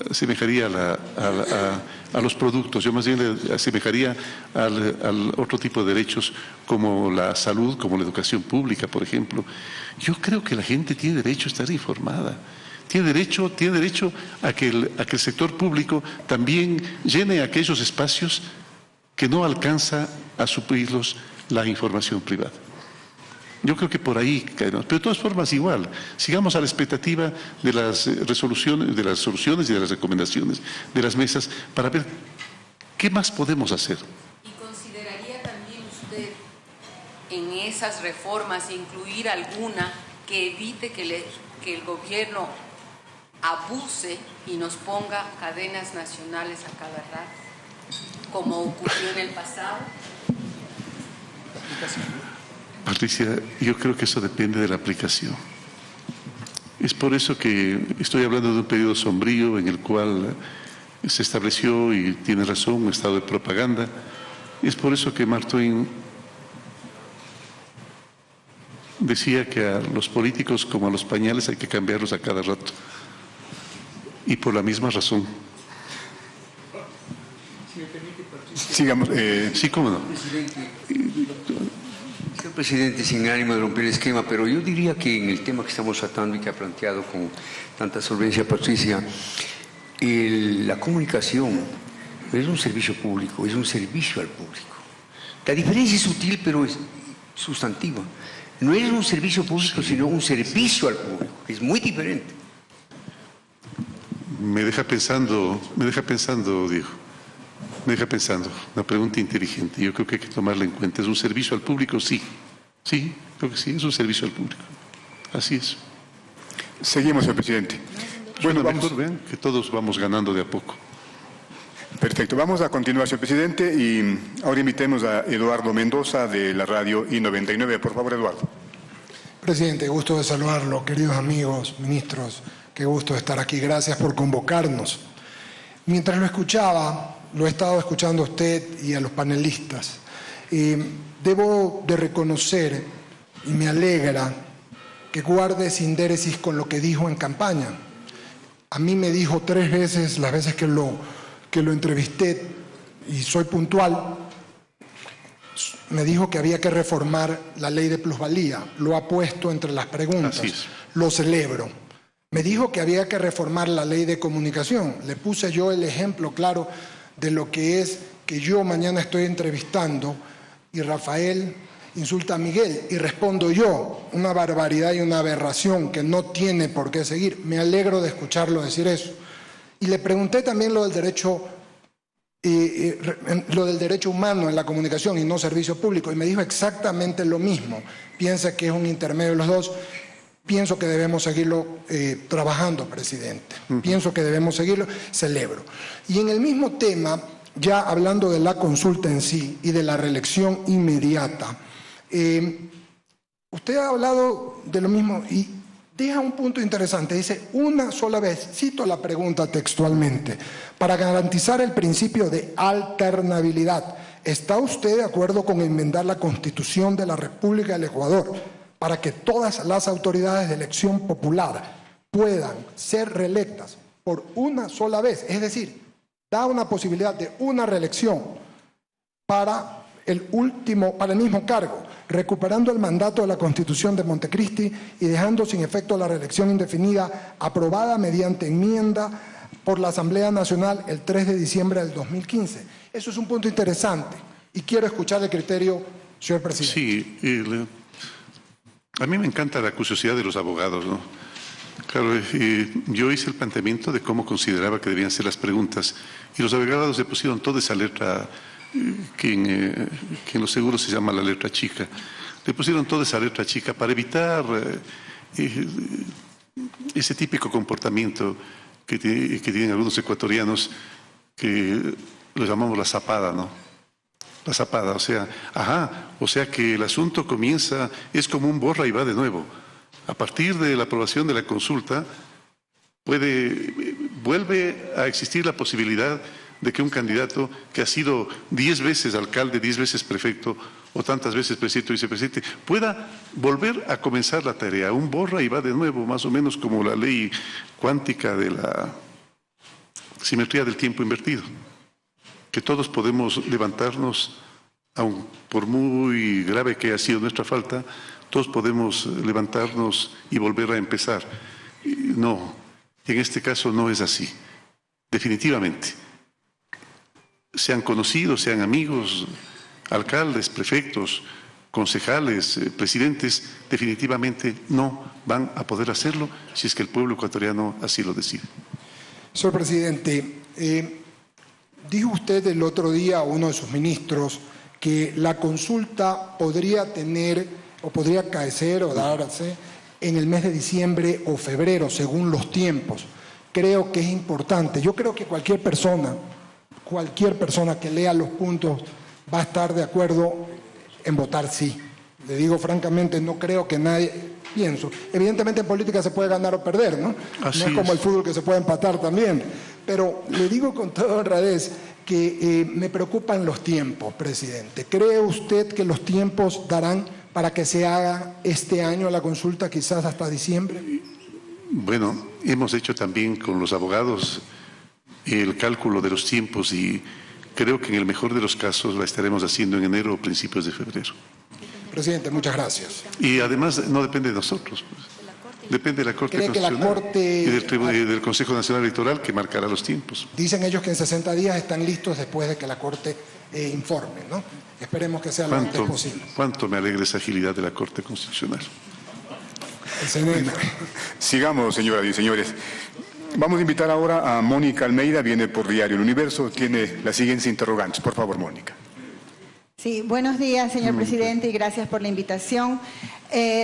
asemejaría a los productos, yo más bien le asemejaría al otro tipo de derechos como la salud, como la educación pública, por ejemplo. Yo creo que la gente tiene derecho a estar informada. Tiene derecho a que el sector público también llene aquellos espacios que no alcanza a suplirlos la información privada. Yo creo que por ahí caeremos. Pero de todas formas, igual, sigamos a la expectativa de las resoluciones, de las soluciones y de las recomendaciones de las mesas para ver qué más podemos hacer. ¿Y consideraría también usted en esas reformas incluir alguna que evite que el gobierno abuse y nos ponga cadenas nacionales a cada rato, como ocurrió en el pasado? Patricia, yo creo que eso depende de la aplicación. Es por eso que estoy hablando de un periodo sombrío en el cual se estableció, y tiene razón, un estado de propaganda. Es por eso que Mark Twain decía que a los políticos, como a los pañales, hay que cambiarlos a cada rato. Y por la misma razón. Sigamos. Sí, cómo no. Señor presidente, sin ánimo de romper el esquema, pero yo diría que en el tema que estamos tratando y que ha planteado con tanta solvencia Patricia, la comunicación es un servicio público, es un servicio al público. La diferencia es sutil, pero es sustantiva. No es un servicio público, sino un servicio al público, que es muy diferente. Me deja pensando, Diego. Me deja pensando. Una pregunta inteligente. Yo creo que hay que tomarla en cuenta. ¿Es un servicio al público? Sí. Sí, creo que sí, es un servicio al público. Así es. Seguimos, señor presidente. Bueno, mejor vean que todos vamos ganando de a poco. Perfecto. Vamos a continuar, señor presidente, y ahora invitemos a Eduardo Mendoza de la radio I99. Por favor, Eduardo. Presidente, gusto de saludarlo. Queridos amigos, ministros, qué gusto de estar aquí. Gracias por convocarnos. Mientras lo escuchaba, lo he estado escuchando a usted y a los panelistas. Debo de reconocer, y me alegra, que guarde sindéresis con lo que dijo en campaña. A mí me dijo 3 veces, las veces que lo entrevisté, y soy puntual, me dijo que había que reformar la ley de plusvalía. Lo ha puesto entre las preguntas. Así es. Lo celebro. Me dijo que había que reformar la ley de comunicación. Le puse yo el ejemplo claro de lo que es que yo mañana estoy entrevistando y Rafael insulta a Miguel y respondo yo, una barbaridad y una aberración que no tiene por qué seguir. Me alegro de escucharlo decir eso. Y le pregunté también lo del derecho humano en la comunicación y no servicio público, y me dijo exactamente lo mismo. Piensa que es un intermedio de los dos. Pienso que debemos seguirlo trabajando, presidente. Pienso que debemos seguirlo, celebro. Y en el mismo tema, ya hablando de la consulta en sí y de la reelección inmediata, usted ha hablado de lo mismo y deja un punto interesante. Dice, una sola vez, cito la pregunta textualmente, para garantizar el principio de alternabilidad, ¿está usted de acuerdo con enmendar la Constitución de la República del Ecuador para que todas las autoridades de elección popular puedan ser reelectas por una sola vez? Es decir, da una posibilidad de una reelección para el mismo cargo, recuperando el mandato de la Constitución de Montecristi y dejando sin efecto la reelección indefinida aprobada mediante enmienda por la Asamblea Nacional el 3 de diciembre del 2015. Eso es un punto interesante y quiero escuchar el criterio, señor presidente. Sí, a mí me encanta la curiosidad de los abogados, ¿no? Claro, yo hice el planteamiento de cómo consideraba que debían ser las preguntas y los abogados le pusieron toda esa letra que en los seguros se llama la letra chica. Le pusieron toda esa letra chica para evitar ese típico comportamiento que tienen algunos ecuatorianos que lo llamamos la zapada, ¿no? La zapada, o sea que el asunto comienza, es como un borra y va de nuevo. A partir de la aprobación de la consulta, vuelve a existir la posibilidad de que un candidato que ha sido 10 veces alcalde, 10 veces prefecto o tantas veces presidente o vicepresidente, pueda volver a comenzar la tarea, un borra y va de nuevo, más o menos como la ley cuántica de la simetría del tiempo invertido, que todos podemos levantarnos, aun por muy grave que haya sido nuestra falta, todos podemos levantarnos y volver a empezar. No, en este caso no es así, definitivamente. Sean conocidos, sean amigos, alcaldes, prefectos, concejales, presidentes, definitivamente no van a poder hacerlo si es que el pueblo ecuatoriano así lo decide. Señor presidente, dijo usted el otro día a uno de sus ministros que la consulta podría tener o podría caecer o darse en el mes de diciembre o febrero, según los tiempos. Creo que es importante. Yo creo que cualquier persona que lea los puntos va a estar de acuerdo en votar sí. Le digo francamente, no creo que nadie, pienso. Evidentemente en política se puede ganar o perder, ¿no? Así no es como el fútbol que se puede empatar también. Pero le digo con toda honradez que me preocupan los tiempos, presidente. ¿Cree usted que los tiempos darán para que se haga este año la consulta, quizás hasta diciembre? Bueno, hemos hecho también con los abogados el cálculo de los tiempos y creo que en el mejor de los casos la estaremos haciendo en enero o principios de febrero. Presidente, muchas gracias. Y además no depende de nosotros, pues. Depende de la Corte Constitucional y del Consejo Nacional Electoral que marcará los tiempos. Dicen ellos que en 60 días están listos después de que la Corte informe, ¿no? Esperemos que sea lo antes posible. ¿Cuánto me alegra esa agilidad de la Corte Constitucional? Sigamos, señoras y señores. Vamos a invitar ahora a Mónica Almeida, viene por Diario El Universo, tiene las siguientes interrogantes. Por favor, Mónica. Sí, buenos días, señor presidente, y gracias por la invitación.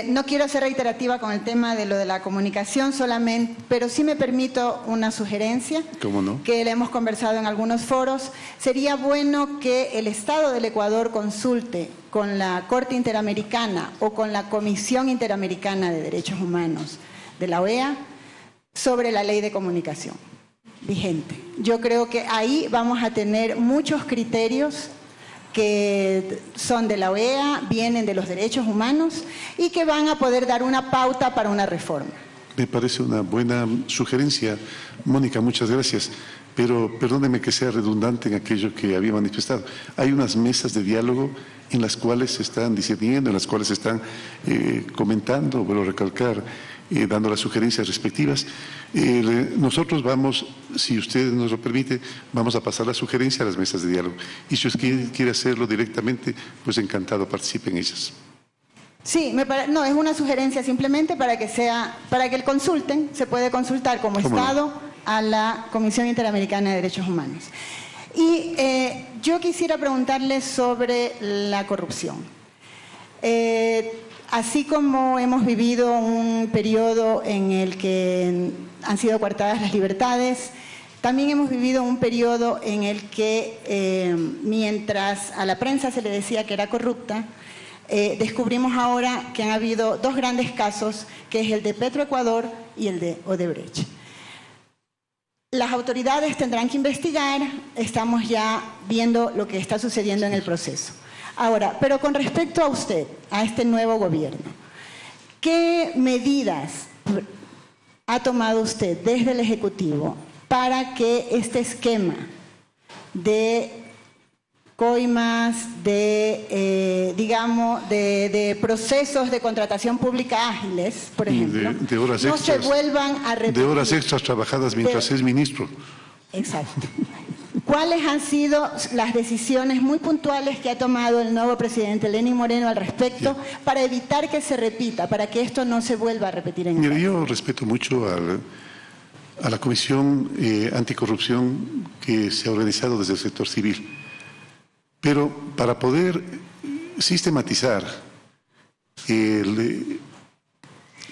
No quiero ser reiterativa con el tema de lo de la comunicación solamente, pero sí me permito una sugerencia. ¿Cómo no? Que le hemos conversado en algunos foros. Sería bueno que el Estado del Ecuador consulte con la Corte Interamericana o con la Comisión Interamericana de Derechos Humanos de la OEA sobre la ley de comunicación vigente. Yo creo que ahí vamos a tener muchos criterios que son de la OEA, vienen de los derechos humanos y que van a poder dar una pauta para una reforma. Me parece una buena sugerencia, Mónica, muchas gracias. Pero perdóneme que sea redundante en aquello que había manifestado. Hay unas mesas de diálogo en las cuales se están discerniendo, en las cuales se están comentando, vuelvo a recalcar, dando las sugerencias respectivas. Nosotros vamos, si usted nos lo permite, vamos a pasar la sugerencia a las mesas de diálogo. Y si usted quiere hacerlo directamente, pues encantado participe en ellas. Sí, no, es una sugerencia simplemente para que el consulten, se puede consultar como Estado a la Comisión Interamericana de Derechos Humanos. Y yo quisiera preguntarle sobre la corrupción. Así como hemos vivido un periodo en el que han sido coartadas las libertades, también hemos vivido un periodo en el que mientras a la prensa se le decía que era corrupta, descubrimos ahora que han habido dos grandes casos, que es el de Petroecuador y el de Odebrecht. Las autoridades tendrán que investigar, estamos ya viendo lo que está sucediendo en el proceso. Ahora, pero con respecto a usted, a este nuevo gobierno, ¿qué medidas ha tomado usted desde el Ejecutivo para que este esquema de coimas, de procesos de contratación pública ágiles, por ejemplo, de horas no extras, se vuelvan a repetir? De horas extras trabajadas mientras es ministro. Exacto. ¿Cuáles han sido las decisiones muy puntuales que ha tomado el nuevo presidente Lenín Moreno al respecto para evitar que se repita, para que esto no se vuelva a repetir en el país? Yo respeto mucho a la Comisión Anticorrupción que se ha organizado desde el sector civil. Pero para poder sistematizar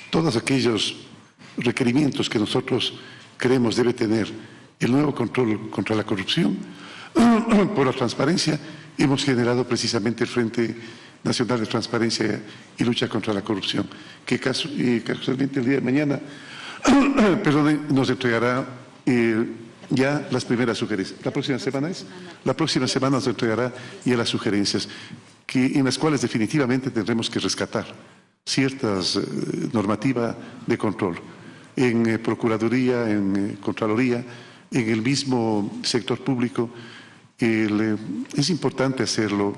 todos aquellos requerimientos que nosotros creemos debe tener el nuevo control contra la corrupción, por la transparencia, hemos generado precisamente el Frente Nacional de Transparencia y Lucha contra la Corrupción, que casualmente el día de mañana nos entregará ya las primeras sugerencias. ¿La próxima semana es? La próxima semana nos entregará ya las sugerencias, en las cuales definitivamente tendremos que rescatar ciertas normativas de control en Procuraduría, en Contraloría, en el mismo sector público. Es importante hacerlo.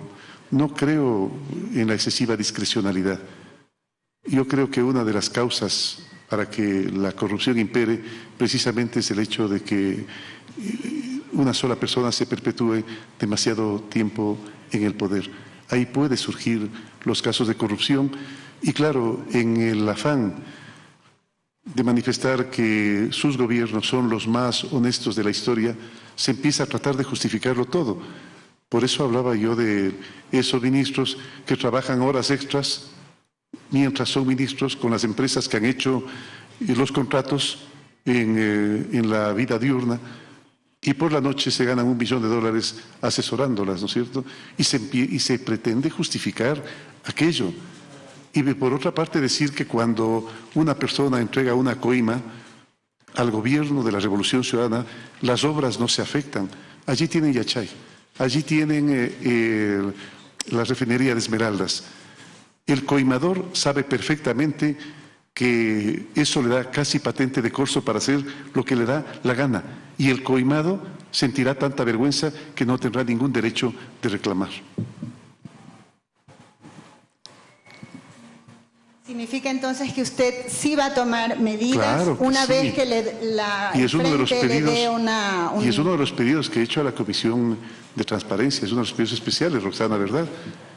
No creo en la excesiva discrecionalidad. Yo creo que una de las causas para que la corrupción impere precisamente es el hecho de que una sola persona se perpetúe demasiado tiempo en el poder. Ahí puede surgir los casos de corrupción y claro, en el afán de manifestar que sus gobiernos son los más honestos de la historia, se empieza a tratar de justificarlo todo. Por eso hablaba yo de esos ministros que trabajan horas extras mientras son ministros con las empresas que han hecho los contratos en la vida diurna y por la noche se ganan $1 millón asesorándolas, ¿no es cierto? Y se pretende justificar aquello. Y por otra parte decir que cuando una persona entrega una coima al gobierno de la Revolución Ciudadana, las obras no se afectan. Allí tienen Yachay, allí tienen la refinería de Esmeraldas. El coimador sabe perfectamente que eso le da casi patente de corso para hacer lo que le da la gana. Y el coimado sentirá tanta vergüenza que no tendrá ningún derecho de reclamar. ¿Significa entonces que usted sí va a tomar medidas claro que una sí. vez que le es uno de los pedidos, dé Y es uno de los pedidos que he hecho a la Comisión de Transparencia, es uno de los pedidos especiales, Roxana, ¿verdad?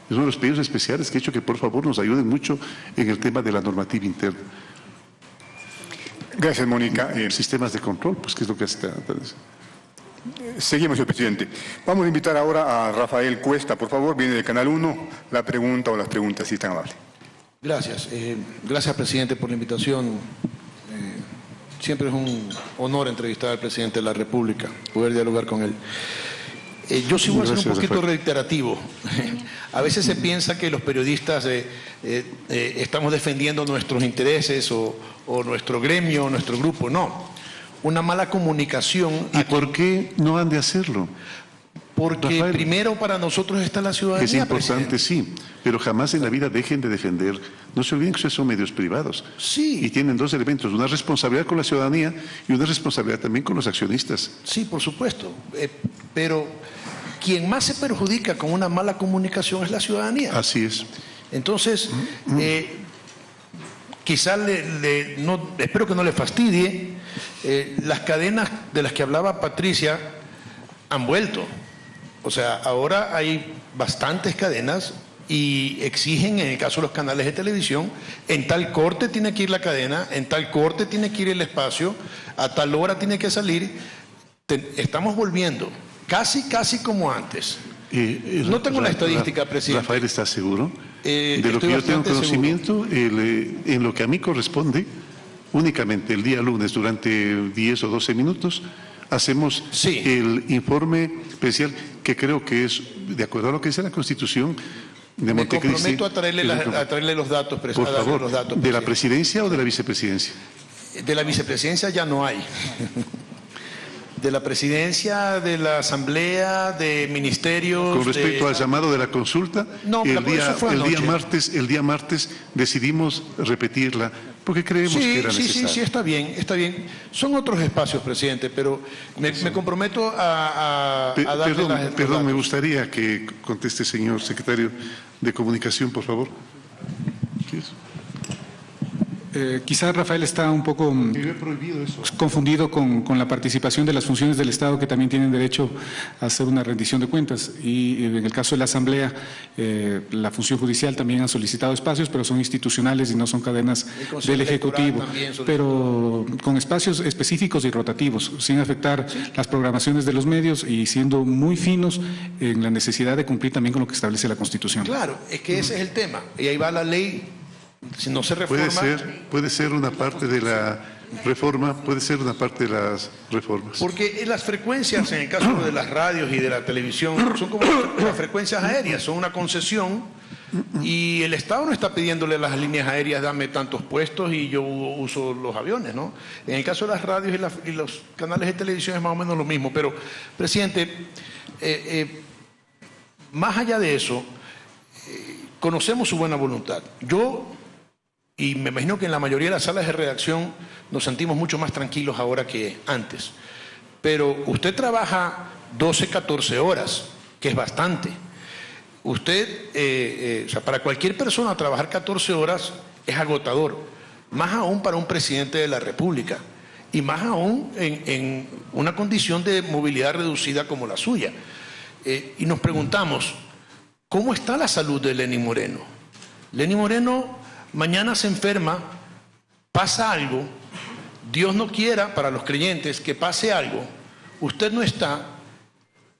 Es uno de los pedidos especiales que he hecho que por favor nos ayuden mucho en el tema de la normativa interna. Gracias, Mónica. Sistemas de control, pues ¿qué es lo que hace? Seguimos, señor presidente. Vamos a invitar ahora a Rafael Cuesta, por favor, viene del Canal 1, la pregunta o las preguntas, si es tan amable. Gracias. Gracias, presidente, por la invitación. Siempre es un honor entrevistar al presidente de la República, poder dialogar con él. Yo sí voy a ser un poquito reiterativo. A veces se piensa que los periodistas estamos defendiendo nuestros intereses o nuestro gremio, o nuestro grupo. No. Una mala comunicación. ¿Y por qué no han de hacerlo? Porque Rafael, primero para nosotros está la ciudadanía. Es importante, presidente. Sí, pero jamás en la vida dejen de defender. No se olviden que ustedes son medios privados. Sí. Y tienen dos elementos, una responsabilidad con la ciudadanía y una responsabilidad también con los accionistas. Sí, por supuesto. Pero quien más se perjudica con una mala comunicación es la ciudadanía. Así es. Entonces, quizás espero que no le fastidie, las cadenas de las que hablaba Patricia han vuelto. O sea, ahora hay bastantes cadenas y exigen, en el caso de los canales de televisión, en tal corte tiene que ir la cadena, en tal corte tiene que ir el espacio, a tal hora tiene que salir. Estamos volviendo, casi como antes. No tengo la estadística, presidente. Rafael, ¿está seguro? De lo que yo tengo conocimiento, en lo que a mí corresponde, únicamente el día lunes, durante 10 o 12 minutos, hacemos el informe especial, que creo que es, de acuerdo a lo que dice la Constitución de Montecristi. Me comprometo a traerle los datos, presidente. Por favor, ¿de la presidencia o de la vicepresidencia? De la vicepresidencia ya no hay. De la presidencia, de la asamblea, de ministerios. Con respecto al llamado de la consulta, no, el día martes decidimos repetirla porque creemos que era necesario. Sí, está bien. Son otros espacios, presidente, pero me comprometo a darle Perdón, me gustaría que conteste, señor secretario de Comunicación, por favor. Quizás Rafael está un poco confundido con la participación de las funciones del Estado, que también tienen derecho a hacer una rendición de cuentas, y en el caso de la Asamblea, la función judicial también ha solicitado espacios, pero son institucionales y no son cadenas del Ejecutivo, pero con espacios específicos y rotativos, sin afectar las programaciones de los medios y siendo muy finos en la necesidad de cumplir también con lo que establece la Constitución. Claro, es que ese es el tema, y ahí va la ley. Si no se reforma... Puede ser una parte de la reforma, puede ser una parte de las reformas. Porque las frecuencias, en el caso de las radios y de la televisión, son como las frecuencias aéreas, son una concesión, y el Estado no está pidiéndole a las líneas aéreas, dame tantos puestos y yo uso los aviones, ¿no? En el caso de las radios y los canales de televisión es más o menos lo mismo. Pero, presidente, más allá de eso, conocemos su buena voluntad. Y me imagino que en la mayoría de las salas de redacción nos sentimos mucho más tranquilos ahora que antes. Pero usted trabaja 12, 14 horas, que es bastante. Usted, o sea, para cualquier persona trabajar 14 horas es agotador, más aún para un presidente de la República, y más aún en una condición de movilidad reducida como la suya. Y nos preguntamos, ¿cómo está la salud de Lenín Moreno? Lenín Moreno mañana se enferma, pasa algo, Dios no quiera para los creyentes que pase algo, usted no está.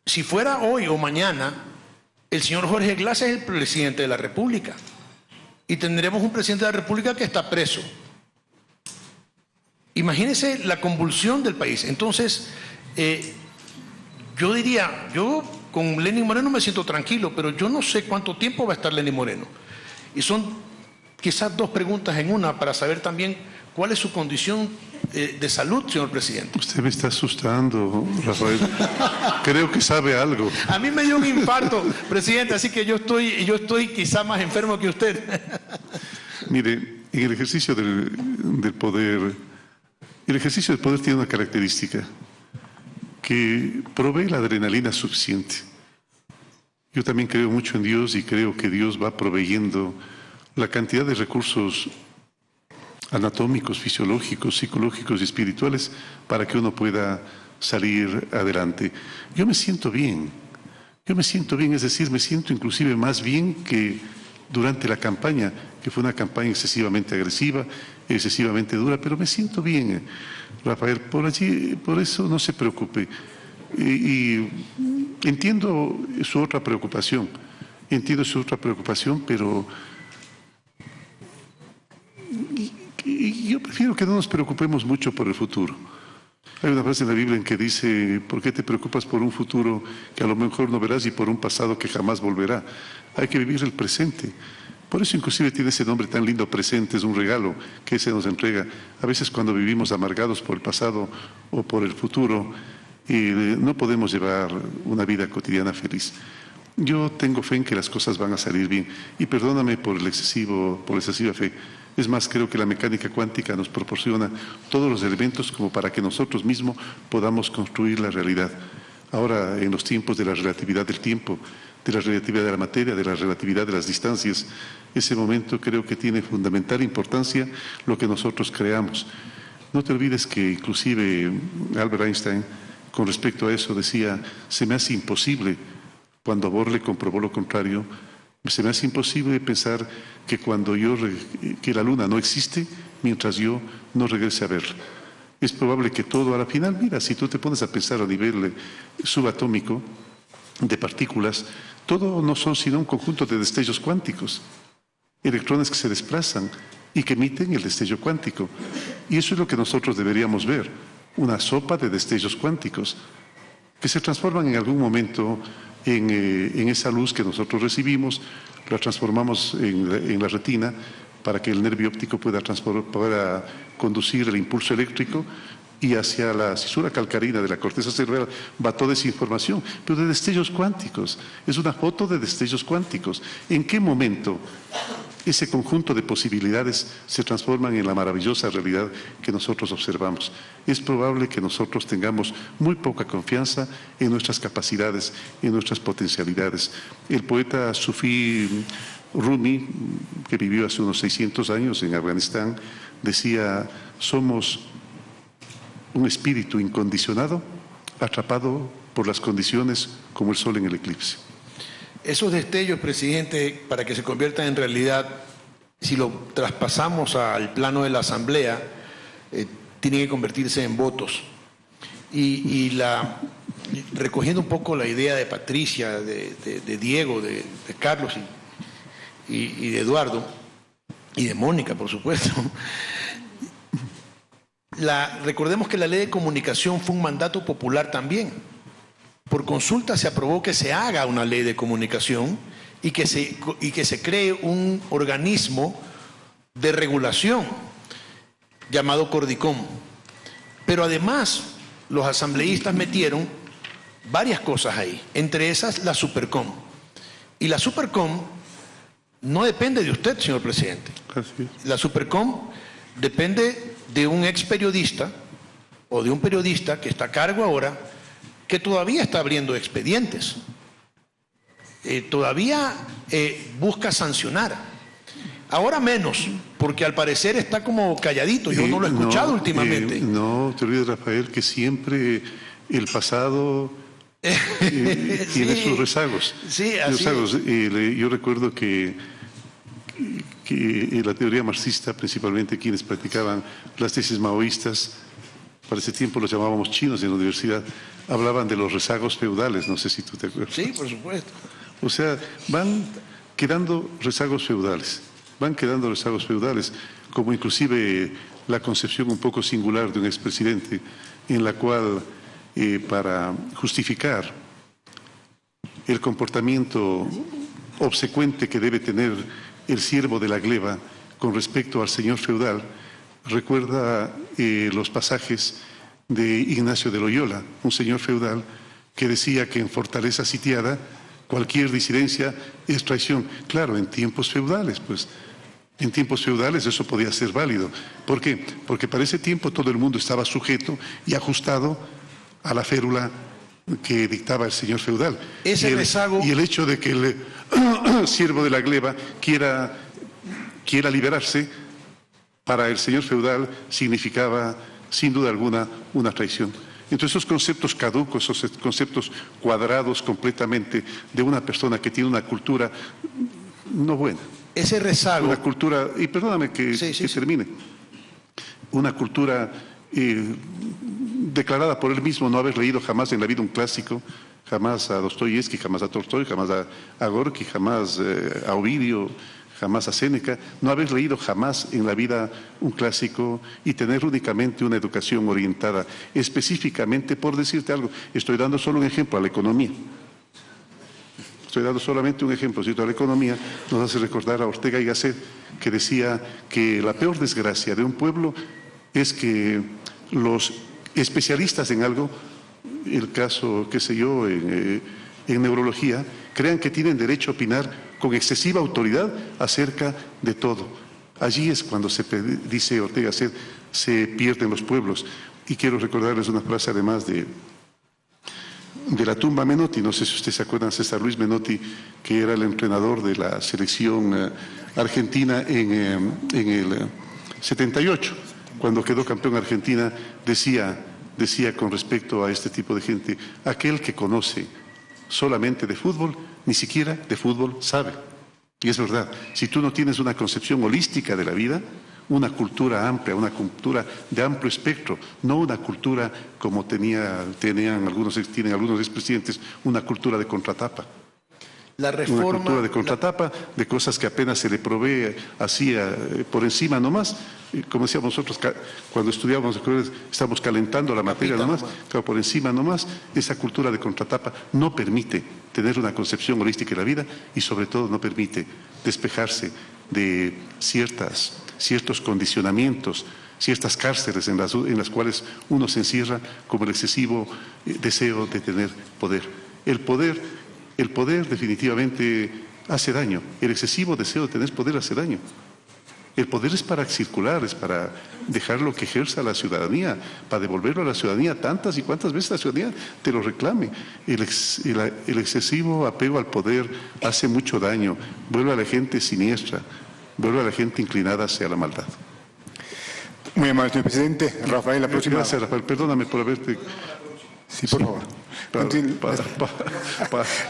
Si fuera hoy o mañana, el señor Jorge Glass es el presidente de la República y tendremos un presidente de la República que está preso. Imagínese la convulsión del país. Entonces, yo diría, yo con Lenín Moreno me siento tranquilo, pero yo no sé cuánto tiempo va a estar Lenín Moreno. Y son quizás dos preguntas en una para saber también cuál es su condición de salud, señor presidente. Usted me está asustando, Rafael. Creo que sabe algo. A mí me dio un infarto, presidente, así que yo estoy quizás más enfermo que usted. Mire, en el ejercicio del poder, el ejercicio del poder tiene una característica, que provee la adrenalina suficiente. Yo también creo mucho en Dios y creo que Dios va proveyendo la cantidad de recursos anatómicos, fisiológicos, psicológicos y espirituales para que uno pueda salir adelante. Yo me siento bien, es decir, me siento inclusive más bien que durante la campaña, que fue una campaña excesivamente agresiva, excesivamente dura, pero me siento bien, Rafael, por eso no se preocupe. Y entiendo su otra preocupación, pero yo prefiero que no nos preocupemos mucho por el futuro. Hay una frase en la Biblia en que dice, ¿por qué te preocupas por un futuro que a lo mejor no verás y por un pasado que jamás volverá? Hay que vivir el presente. Por eso inclusive tiene ese nombre tan lindo, presente, es un regalo que se nos entrega. A veces cuando vivimos amargados por el pasado o por el futuro, no podemos llevar una vida cotidiana feliz. Yo tengo fe en que las cosas van a salir bien y perdóname por la excesiva fe. Es más, creo que la mecánica cuántica nos proporciona todos los elementos como para que nosotros mismos podamos construir la realidad. Ahora, en los tiempos de la relatividad del tiempo, de la relatividad de la materia, de la relatividad de las distancias. Ese momento creo que tiene fundamental importancia lo que nosotros creamos. No te olvides que inclusive Albert Einstein, con respecto a eso, decía, se me hace imposible, cuando Bohr le comprobó lo contrario, se me hace imposible pensar que que la luna no existe mientras yo no regrese a verla. Es probable que todo a la final, mira, si tú te pones a pensar a nivel subatómico de partículas, todo no son sino un conjunto de destellos cuánticos, electrones que se desplazan y que emiten el destello cuántico. Y eso es lo que nosotros deberíamos ver, una sopa de destellos cuánticos que se transforman en algún momento en esa luz que nosotros recibimos, la transformamos en la retina para que el nervio óptico pueda conducir el impulso eléctrico y hacia la cisura calcarina de la corteza cerebral va toda esa información, pero de destellos cuánticos. Es una foto de destellos cuánticos. ¿En qué momento ese conjunto de posibilidades se transforman en la maravillosa realidad que nosotros observamos? Es probable que nosotros tengamos muy poca confianza en nuestras capacidades, en nuestras potencialidades. El poeta sufí Rumi, que vivió hace unos 600 años en Afganistán, decía, somos un espíritu incondicionado, atrapado por las condiciones como el sol en el eclipse. Esos destellos, presidente, para que se conviertan en realidad, si lo traspasamos al plano de la Asamblea, tienen que convertirse en votos. Recogiendo un poco la idea de Patricia, de Diego, de Carlos y de Eduardo, y de Mónica, por supuesto. Recordemos que la ley de comunicación fue un mandato popular también. Por consulta se aprobó que se haga una ley de comunicación y que se cree un organismo de regulación llamado Cordicom. Pero además los asambleístas metieron varias cosas ahí, entre esas la Supercom. Y la Supercom no depende de usted, señor presidente. La Supercom depende de un ex periodista o de un periodista que está a cargo ahora, que todavía está abriendo expedientes, todavía busca sancionar. Ahora menos, porque al parecer está como calladito, yo no lo he escuchado últimamente. No, te olvides, Rafael, que siempre el pasado tiene sus rezagos. Sí, así es. Yo recuerdo que en la teoría marxista, principalmente quienes practicaban las tesis maoístas, para ese tiempo los llamábamos chinos en la universidad, hablaban de los rezagos feudales, no sé si tú te acuerdas. Sí, por supuesto. O sea, van quedando rezagos feudales, como inclusive la concepción un poco singular de un expresidente, en la cual, para justificar el comportamiento obsecuente que debe tener el siervo de la gleba con respecto al señor feudal, recuerda los pasajes de Ignacio de Loyola, un señor feudal que decía que en fortaleza sitiada cualquier disidencia es traición. Claro, en tiempos feudales, pues, en tiempos feudales eso podía ser válido. ¿Por qué? Porque para ese tiempo todo el mundo estaba sujeto y ajustado a la férula que dictaba el señor feudal. Y el hecho de que el siervo de la gleba quiera liberarse, para el señor feudal significaba, sin duda alguna, una traición. Entonces esos conceptos caducos, esos conceptos cuadrados completamente de una persona que tiene una cultura no buena. Ese rezago. Una cultura, y perdóname que termine, una cultura declarada por él mismo no haber leído jamás en la vida un clásico, jamás a Dostoyevsky, jamás a Tolstoy, jamás a Gorky, jamás a Ovidio, jamás a Séneca, no haber leído jamás en la vida un clásico y tener únicamente una educación orientada específicamente, por decirte algo, estoy dando solo un ejemplo, a la economía. Estoy dando solamente un ejemplo, a la economía nos hace recordar a Ortega y Gasset, que decía que la peor desgracia de un pueblo es que los especialistas en algo, el caso, qué sé yo, en neurología, crean que tienen derecho a opinar con excesiva autoridad acerca de todo. Allí es cuando dice Ortega Gasset, se pierden los pueblos. Y quiero recordarles una frase además de la tumba Menotti. No sé si ustedes se acuerdan, César Luis Menotti, que era el entrenador de la selección argentina en el 78, cuando quedó campeón Argentina, decía con respecto a este tipo de gente: aquel que conoce solamente de fútbol, ni siquiera de fútbol sabe. Y es verdad, si tú no tienes una concepción holística de la vida, una cultura amplia, una cultura de amplio espectro, no una cultura como tienen algunos expresidentes, una cultura de contratapa. La reforma, una cultura de contratapa, de cosas que apenas se le provee así por encima nomás. Como decíamos nosotros cuando estudiábamos, estamos calentando la materia nomás, claro, por encima nomás. Esa cultura de contratapa no permite tener una concepción holística de la vida y sobre todo no permite despejarse de ciertos condicionamientos, ciertas cárceles en las cuales uno se encierra, como el excesivo deseo de tener poder. El poder definitivamente hace daño. El excesivo deseo de tener poder hace daño. El poder es para circular, es para dejarlo que ejerza la ciudadanía, para devolverlo a la ciudadanía tantas y cuantas veces la ciudadanía te lo reclame. El excesivo apego al poder hace mucho daño, vuelve a la gente siniestra, vuelve a la gente inclinada hacia la maldad. Muy amable, señor presidente. Rafael, la próxima. Gracias, Rafael. Perdóname por haberte... Sí, por favor.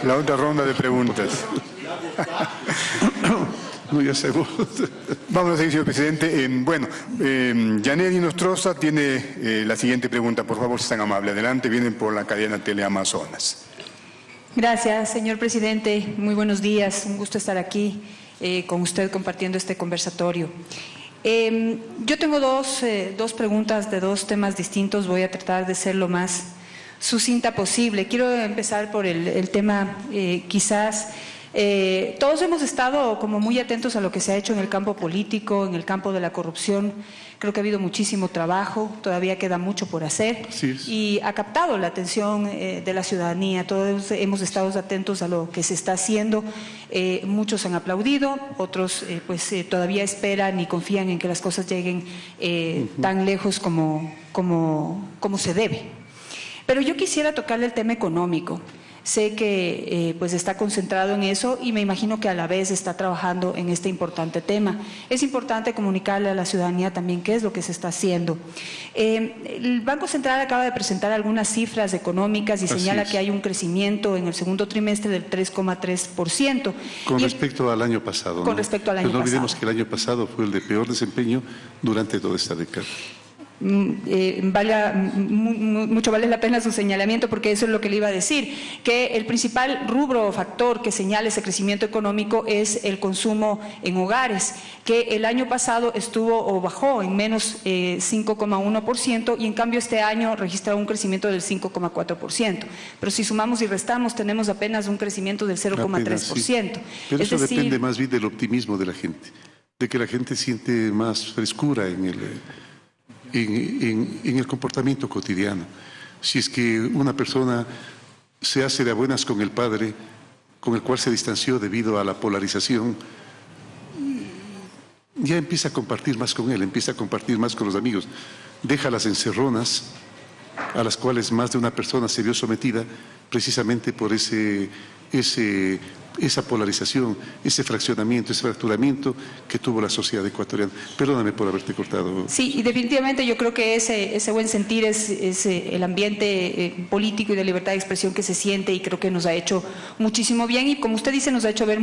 La otra ronda de preguntas. No, ya sé. Vamos a seguir, señor presidente. Yaneri Nostroza tiene la siguiente pregunta. Por favor, si están amables. Adelante, vienen por la cadena Teleamazonas. Gracias, señor presidente. Muy buenos días. Un gusto estar aquí con usted compartiendo este conversatorio. Yo tengo dos preguntas de dos temas distintos. Voy a tratar de ser lo más sucinta posible. Quiero empezar por el tema todos hemos estado como muy atentos a lo que se ha hecho en el campo político, en el campo de la corrupción. Creo que ha habido muchísimo trabajo, todavía queda mucho por hacer y ha captado la atención de la ciudadanía. Todos hemos estado atentos a lo que se está haciendo. Muchos han aplaudido, otros todavía esperan y confían en que las cosas lleguen tan lejos como se debe. Pero yo quisiera tocarle el tema económico. Sé que está concentrado en eso y me imagino que a la vez está trabajando en este importante tema. Es importante comunicarle a la ciudadanía también qué es lo que se está haciendo. El Banco Central acaba de presentar algunas cifras económicas y señala que hay un crecimiento en el segundo trimestre del 3,3%. Con respecto al año pasado. Con respecto al año pasado. No olvidemos que el año pasado fue el de peor desempeño durante toda esta década. Mucho vale la pena su señalamiento, porque eso es lo que le iba a decir, que el principal rubro o factor que señala ese crecimiento económico es el consumo en hogares, que el año pasado bajó en menos 5,1% y en cambio este año registra un crecimiento del 5,4%. Pero si sumamos y restamos tenemos apenas un crecimiento del 0,3%. Sí. Pero eso depende más bien del optimismo de la gente, de que la gente siente más frescura en el comportamiento cotidiano. Si es que una persona se hace de a buenas con el padre, con el cual se distanció debido a la polarización, ya empieza a compartir más con él, empieza a compartir más con los amigos, deja las encerronas a las cuales más de una persona se vio sometida precisamente por esa polarización, ese fraccionamiento, ese fracturamiento que tuvo la sociedad ecuatoriana. Perdóname por haberte cortado. Sí, y definitivamente yo creo que ese buen sentir es el ambiente político y de libertad de expresión que se siente, y creo que nos ha hecho muchísimo bien y, como usted dice, nos ha hecho ver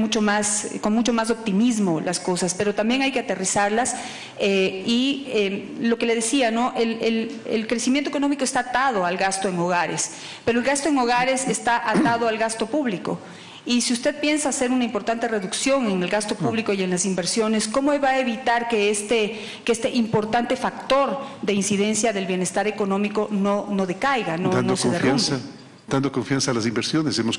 con mucho más optimismo las cosas, pero también hay que aterrizarlas lo que le decía, ¿no? El crecimiento económico está atado al gasto en hogares, pero el gasto en hogares está atado al gasto público. Y si usted piensa hacer una importante reducción en el gasto público y en las inversiones, ¿cómo va a evitar que este importante factor de incidencia del bienestar económico no decaiga, no se derrumbe? Dando confianza a las inversiones. Hemos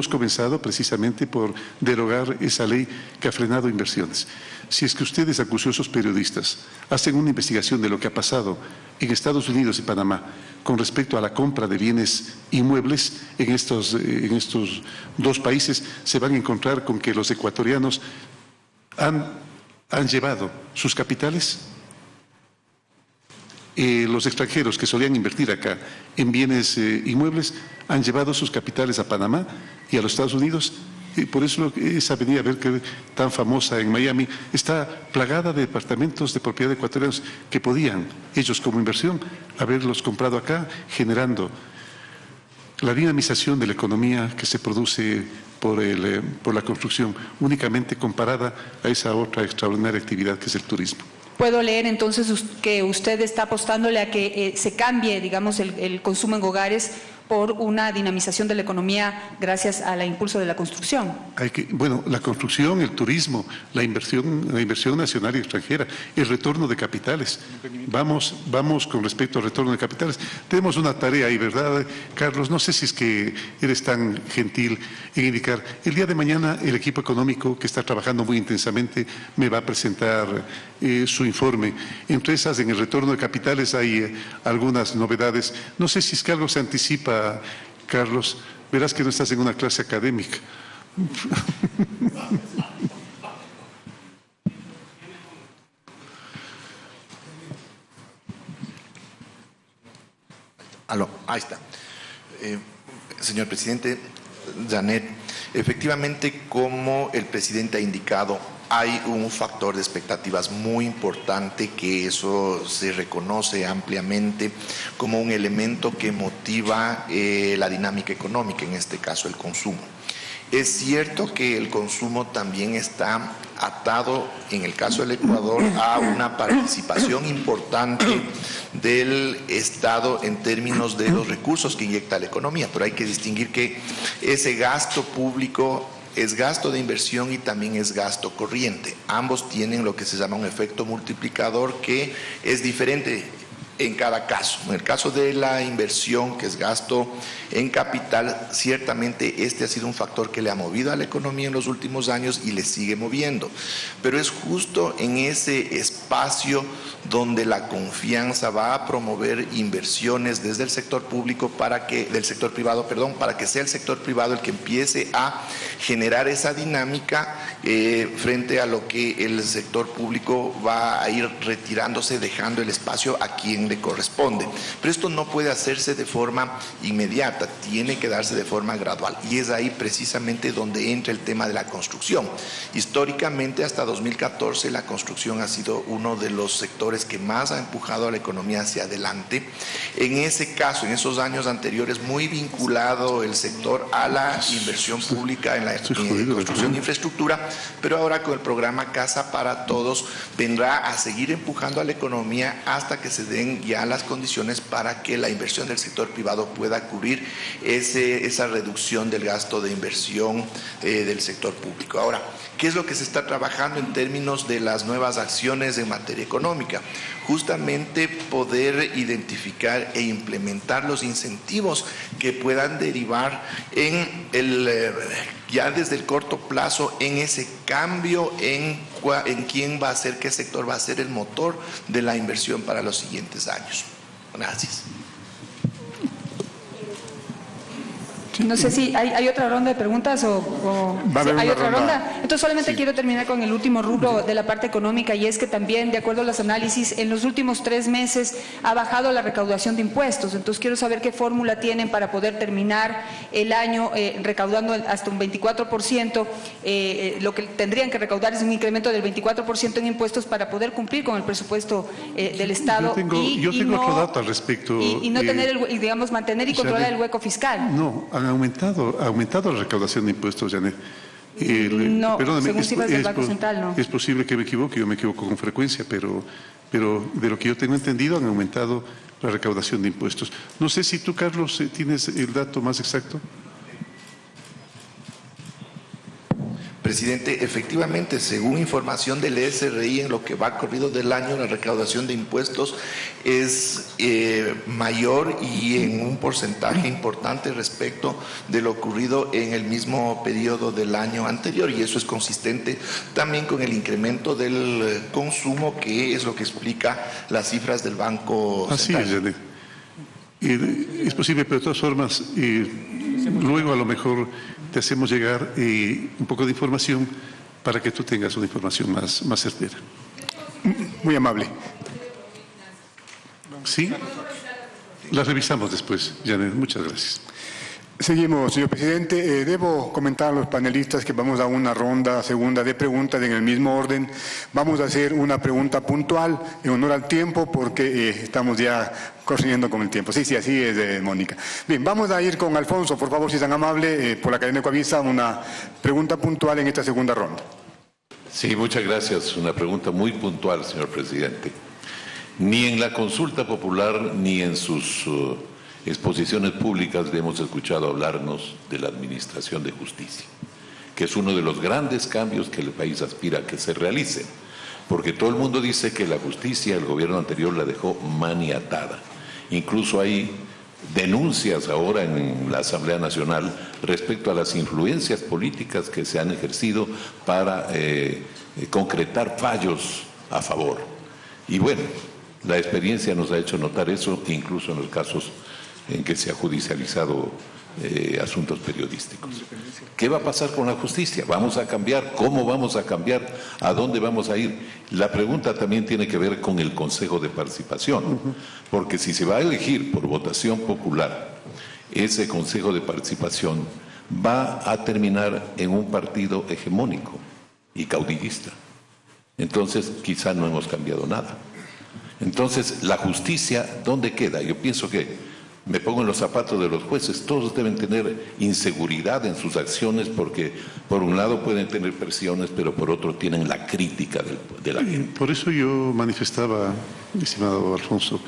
comenzado precisamente por derogar esa ley que ha frenado inversiones. Si es que ustedes, acuciosos periodistas, hacen una investigación de lo que ha pasado en Estados Unidos y Panamá con respecto a la compra de bienes inmuebles en estos dos países, se van a encontrar con que los ecuatorianos han llevado sus capitales los extranjeros que solían invertir acá en bienes inmuebles han llevado sus capitales a Panamá y a los Estados Unidos. Y por eso esa avenida Berkeley, tan famosa en Miami, está plagada de departamentos de propiedad de ecuatorianos que podían, ellos como inversión, haberlos comprado acá, generando la dinamización de la economía que se produce por la construcción, únicamente comparada a esa otra extraordinaria actividad que es el turismo. ¿Puedo leer entonces que usted está apostándole a que se cambie, digamos, el consumo en hogares por una dinamización de la economía gracias al impulso de la construcción? Bueno, la construcción, el turismo, la inversión nacional y extranjera, el retorno de capitales. Vamos con respecto al retorno de capitales. Tenemos una tarea ahí, ¿verdad, Carlos? No sé si es que eres tan gentil en indicar. El día de mañana el equipo económico, que está trabajando muy intensamente, me va a presentar su informe. Entre esas, en el retorno de capitales hay algunas novedades. No sé si es que algo se anticipa, Carlos. Verás que no estás en una clase académica. Aló, ahí está. Señor presidente, Janet, efectivamente, como el presidente ha indicado, hay un factor de expectativas muy importante, que eso se reconoce ampliamente como un elemento que motiva la dinámica económica, en este caso el consumo. Es cierto que el consumo también está atado, en el caso del Ecuador, a una participación importante del Estado en términos de los recursos que inyecta la economía, pero hay que distinguir que ese gasto público es gasto de inversión y también es gasto corriente. Ambos tienen lo que se llama un efecto multiplicador, que es diferente en cada caso. En el caso de la inversión, que es gasto en capital, ciertamente este ha sido un factor que le ha movido a la economía en los últimos años y le sigue moviendo. Pero es justo en ese espacio donde la confianza va a promover inversiones desde el sector público del sector privado, para que sea el sector privado el que empiece a generar esa dinámica frente a lo que el sector público va a ir retirándose, dejando el espacio a quien le corresponde. Pero esto no puede hacerse de forma inmediata, tiene que darse de forma gradual, y es ahí precisamente donde entra el tema de la construcción. Históricamente, hasta 2014, la construcción ha sido uno de los sectores que más ha empujado a la economía hacia adelante. En ese caso, en esos años anteriores, muy vinculado el sector a la inversión pública en la construcción de infraestructura, pero ahora con el programa Casa para Todos vendrá a seguir empujando a la economía hasta que se den ya las condiciones para que la inversión del sector privado pueda cubrir esa reducción del gasto de inversión del sector público. Ahora, ¿qué es lo que se está trabajando en términos de las nuevas acciones en materia económica? Justamente poder identificar e implementar los incentivos que puedan derivar ya desde el corto plazo en ese cambio en quién va a ser, qué sector va a ser el motor de la inversión para los siguientes años. Gracias. No sé si hay otra ronda de preguntas o hay otra ronda. Entonces solamente quiero terminar con el último rubro de la parte económica, y es que también, de acuerdo a los análisis, en los últimos 3 meses ha bajado la recaudación de impuestos. Entonces quiero saber qué fórmula tienen para poder terminar el año recaudando hasta un 24%. Lo que tendrían que recaudar es un incremento del 24% en impuestos para poder cumplir con el presupuesto del Estado. Yo tengo otro dato al respecto. Y no tener, mantener y controlar el hueco fiscal. No, ha aumentado la recaudación de impuestos, Janet. No, según cifras del Banco Central, no. Es posible que me equivoque, yo me equivoco con frecuencia, pero de lo que yo tengo entendido, han aumentado la recaudación de impuestos. No sé si tú, Carlos, tienes el dato más exacto. Presidente, efectivamente, según información del SRI, en lo que va corrido del año, la recaudación de impuestos es mayor y en un porcentaje importante respecto de lo ocurrido en el mismo periodo del año anterior, y eso es consistente también con el incremento del consumo, que es lo que explica las cifras del Banco Central. Así es, Janet. Es posible, pero de todas formas, luego a lo mejor te hacemos llegar un poco de información para que tú tengas una información más certera. Muy amable. Sí, la revisamos después, Janet. Muchas gracias. Seguimos, señor presidente. Debo comentar a los panelistas que vamos a una ronda segunda de preguntas en el mismo orden. Vamos a hacer una pregunta puntual en honor al tiempo porque estamos ya corriendo con el tiempo. Sí, así es, Mónica. Bien, vamos a ir con Alfonso, por favor, si es tan amable, por la cadena de Coavisa, una pregunta puntual en esta segunda ronda. Sí, muchas gracias. Una pregunta muy puntual, señor presidente. Ni en la consulta popular ni en sus exposiciones públicas le hemos escuchado hablarnos de la administración de justicia, que es uno de los grandes cambios que el país aspira a que se realicen, porque todo el mundo dice que la justicia, el gobierno anterior la dejó maniatada. Incluso hay denuncias ahora en la Asamblea Nacional respecto a las influencias políticas que se han ejercido para concretar fallos a favor. Y bueno, la experiencia nos ha hecho notar eso, incluso en los casos en que se ha judicializado asuntos periodísticos. ¿Qué va a pasar con la justicia? ¿Vamos a cambiar? ¿Cómo vamos a cambiar? ¿A dónde vamos a ir? La pregunta también tiene que ver con el Consejo de Participación, porque si se va a elegir por votación popular, ese Consejo de Participación va a terminar en un partido hegemónico y caudillista. Entonces, quizá no hemos cambiado nada. Entonces, la justicia, ¿dónde queda? Yo pienso que me pongo en los zapatos de los jueces. Todos deben tener inseguridad en sus acciones porque, por un lado, pueden tener presiones, pero por otro tienen la crítica de la gente. Por eso yo manifestaba, estimado Alfonso,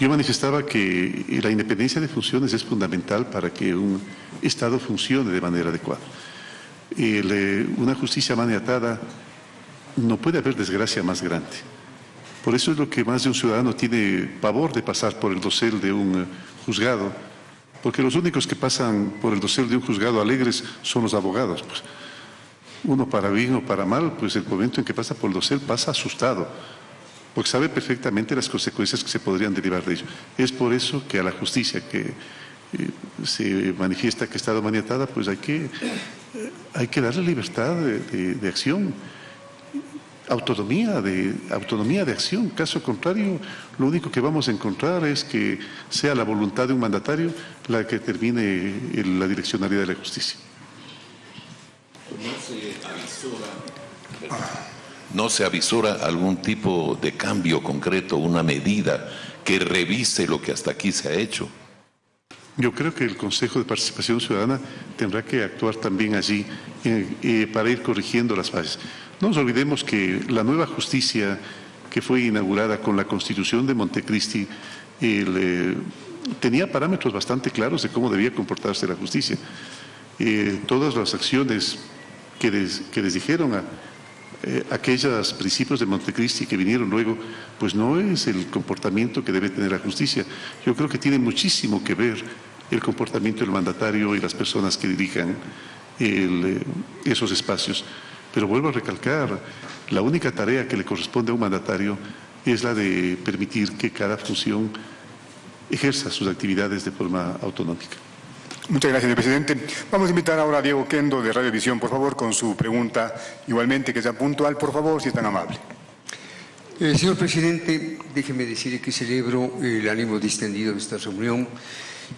yo manifestaba que la independencia de funciones es fundamental para que un Estado funcione de manera adecuada. Una justicia maniatada, no puede haber desgracia más grande. Por eso es lo que más de un ciudadano tiene pavor de pasar por el dosel de un juzgado, porque los únicos que pasan por el dosel de un juzgado alegres son los abogados. Pues, uno para bien o para mal, pues el momento en que pasa por el dosel pasa asustado, porque sabe perfectamente las consecuencias que se podrían derivar de ello. Es por eso que a la justicia que se manifiesta que ha estado maniatada, pues hay que darle libertad de acción. Autonomía de acción. Caso contrario, lo único que vamos a encontrar es que sea la voluntad de un mandatario la que termine la direccionalidad de la justicia. ¿No se avisora algún tipo de cambio concreto, una medida que revise lo que hasta aquí se ha hecho? Yo creo que el Consejo de Participación Ciudadana tendrá que actuar también allí para ir corrigiendo las fallas. No nos olvidemos que la nueva justicia que fue inaugurada con la Constitución de Montecristi tenía parámetros bastante claros de cómo debía comportarse la justicia. Todas las acciones que desdijeron a aquellos principios de Montecristi que vinieron luego, pues no es el comportamiento que debe tener la justicia. Yo creo que tiene muchísimo que ver el comportamiento del mandatario y las personas que dirijan esos espacios. Pero vuelvo a recalcar, la única tarea que le corresponde a un mandatario es la de permitir que cada función ejerza sus actividades de forma autonómica. Muchas gracias, señor presidente. Vamos a invitar ahora a Diego Kendo de Radiovisión, por favor, con su pregunta, igualmente que sea puntual, por favor, si es tan amable. Señor presidente, déjeme decirle que celebro el ánimo distendido de esta reunión.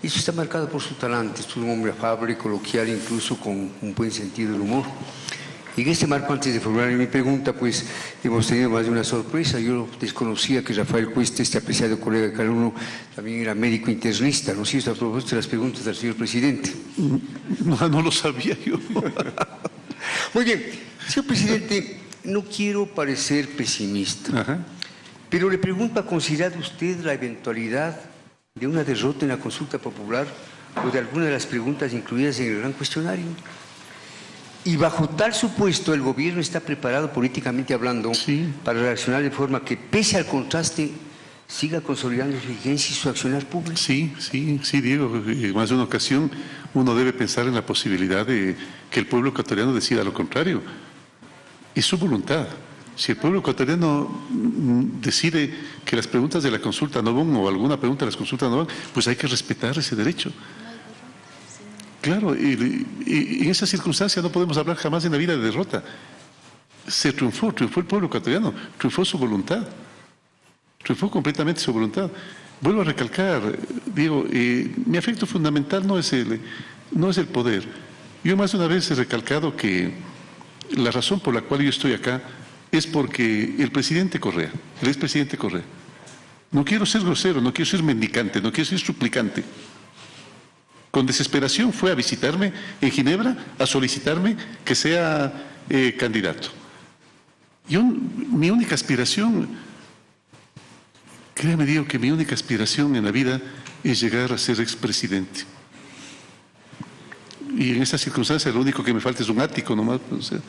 Eso está marcado por su talante, es un hombre afable, coloquial, incluso con un buen sentido del humor. Y en este marco, antes de formular mi pregunta, pues hemos tenido más de una sorpresa. Yo desconocía que Rafael Cuesta, este apreciado colega de cada uno, también era médico internista. ¿No es cierto? A propósito de las preguntas del señor presidente. No lo sabía yo. Muy bien. Señor presidente, no quiero parecer pesimista, pero le pregunto, ¿ha considerado usted la eventualidad de una derrota en la consulta popular o de alguna de las preguntas incluidas en el gran cuestionario? Y bajo tal supuesto, el gobierno está preparado políticamente hablando para reaccionar de forma que, pese al contraste, siga consolidando su vigencia y su accionar público. Sí, Diego. En más de una ocasión uno debe pensar en la posibilidad de que el pueblo ecuatoriano decida lo contrario. Es su voluntad. Si el pueblo ecuatoriano decide que las preguntas de la consulta no van o alguna pregunta de las consultas no van, pues hay que respetar ese derecho. Claro, y en esa circunstancia no podemos hablar jamás en la vida de derrota. Se triunfó el pueblo ecuatoriano, triunfó su voluntad, triunfó completamente su voluntad. vuelvo a recalcar, Diego, mi afecto fundamental no es el poder. Yo más de una vez he recalcado que la razón por la cual yo estoy acá es porque el expresidente Correa, no quiero ser grosero, no quiero ser mendicante, no quiero ser suplicante. Con desesperación fue a visitarme en Ginebra a solicitarme que sea candidato. Mi única aspiración, créame, digo que mi única aspiración en la vida es llegar a ser expresidente. Y en esta circunstancia lo único que me falta es un ático nomás. O sea.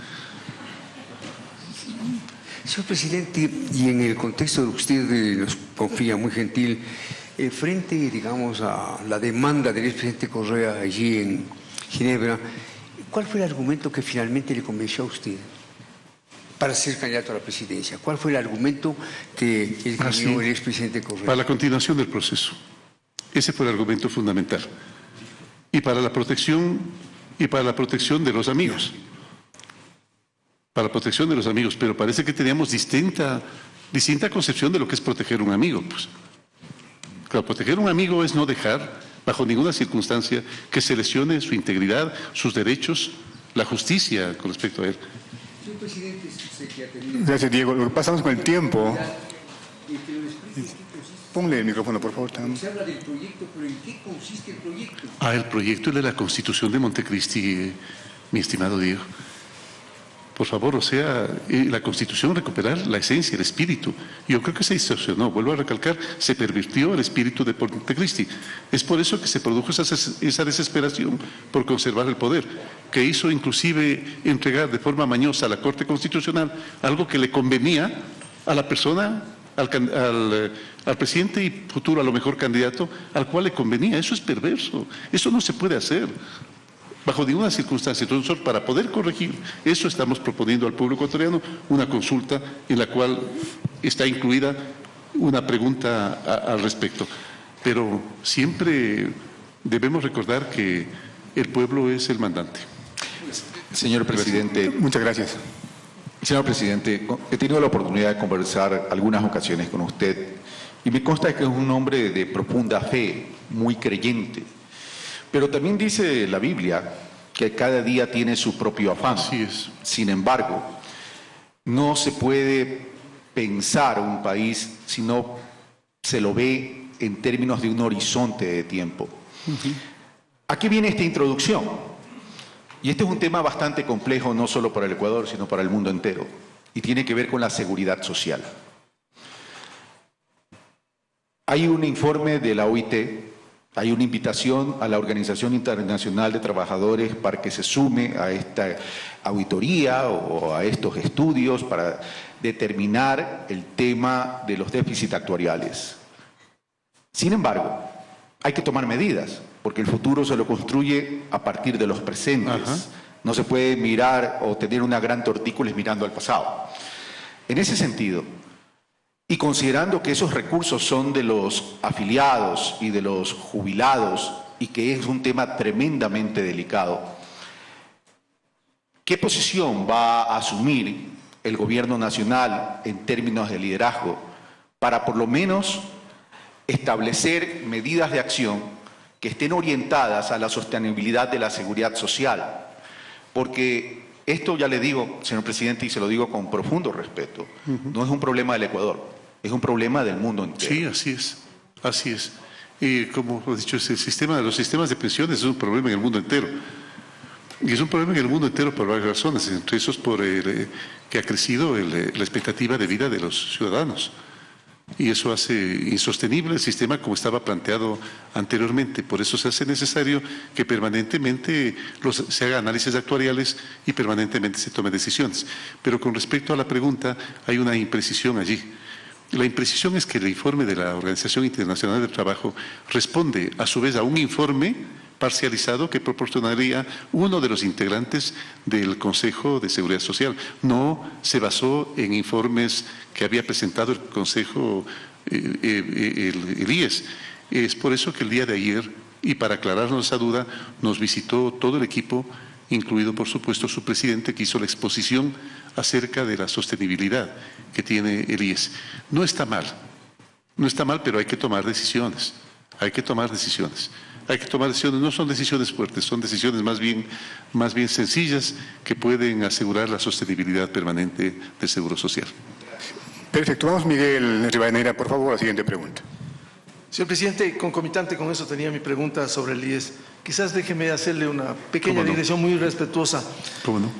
Señor presidente, y en el contexto de usted nos confía muy gentil, frente, digamos, a la demanda del expresidente Correa allí en Ginebra, ¿cuál fue el argumento que finalmente le convenció a usted para ser candidato a la presidencia? ¿Cuál fue el argumento que esgrimió el expresidente Correa? Para la continuación del proceso. Ese fue el argumento fundamental. Y para la protección de los amigos. Para la protección de los amigos, pero parece que teníamos distinta concepción de lo que es proteger a un amigo. Pues. Claro, proteger a un amigo es no dejar, bajo ninguna circunstancia, que se lesione su integridad, sus derechos, la justicia con respecto a él. Señor presidente, usted que ha tenido... Gracias, Diego. Lo que pasamos con el tiempo. Ponle el micrófono, por favor. Se habla del proyecto, pero ¿en qué consiste el proyecto? El proyecto de la Constitución de Montecristi, mi estimado Diego. Por favor, o sea, la Constitución recuperar la esencia, el espíritu. Yo creo que se distorsionó, vuelvo a recalcar, se pervirtió el espíritu de Montecristi. Es por eso que se produjo esa desesperación por conservar el poder, que hizo inclusive entregar de forma mañosa a la Corte Constitucional algo que le convenía a la persona, al presidente y futuro a lo mejor candidato, al cual le convenía. Eso es perverso, eso no se puede hacer. Bajo ninguna circunstancia. Entonces, para poder corregir eso, estamos proponiendo al pueblo ecuatoriano una consulta en la cual está incluida una pregunta al respecto. Pero siempre debemos recordar que el pueblo es el mandante. Señor presidente. Muchas gracias. Señor presidente, he tenido la oportunidad de conversar algunas ocasiones con usted y me consta que es un hombre de profunda fe, muy creyente. Pero también dice la Biblia que cada día tiene su propio afán. Así es. Sin embargo, no se puede pensar un país si no se lo ve en términos de un horizonte de tiempo. Aquí viene esta introducción. Y este es un tema bastante complejo, no solo para el Ecuador, sino para el mundo entero. Y tiene que ver con la seguridad social. Hay un informe de la OIT. Hay una invitación a la Organización Internacional de Trabajadores para que se sume a esta auditoría o a estos estudios para determinar el tema de los déficits actuariales. Sin embargo, hay que tomar medidas, porque el futuro se lo construye a partir de los presentes. No se puede mirar o tener una gran tortícolis mirando al pasado. En ese sentido, y considerando que esos recursos son de los afiliados y de los jubilados y que es un tema tremendamente delicado, ¿qué posición va a asumir el gobierno nacional en términos de liderazgo para por lo menos establecer medidas de acción que estén orientadas a la sostenibilidad de la seguridad social? Porque esto, ya le digo, señor presidente, y se lo digo con profundo respeto, no es un problema del Ecuador. Es un problema del mundo entero. Sí, así es. Así es. Como he dicho, los sistemas de pensiones es un problema en el mundo entero. Y es un problema en el mundo entero por varias razones, entre esos por que ha crecido la expectativa de vida de los ciudadanos. Y eso hace insostenible el sistema como estaba planteado anteriormente. Por eso se hace necesario que permanentemente se hagan análisis actuariales y permanentemente se tomen decisiones. Pero con respecto a la pregunta, hay una imprecisión allí. La imprecisión es que el informe de la Organización Internacional del Trabajo responde a su vez a un informe parcializado que proporcionaría uno de los integrantes del Consejo de Seguridad Social. No se basó en informes que había presentado el Consejo, el IES. Es por eso que el día de ayer, y para aclararnos esa duda, nos visitó todo el equipo, incluido por supuesto su presidente, que hizo la exposición acerca de la sostenibilidad que tiene el IES. No está mal, No está mal, pero hay que tomar decisiones. Hay que tomar decisiones. Hay que tomar decisiones, no son decisiones fuertes, son decisiones más bien sencillas que pueden asegurar la sostenibilidad permanente del Seguro Social. Perfecto. Vamos, Miguel Rivadeneira, por favor, la siguiente pregunta. Señor presidente, concomitante con eso tenía mi pregunta sobre el IES. Quizás déjeme hacerle una pequeña digresión muy respetuosa. ¿Cómo no?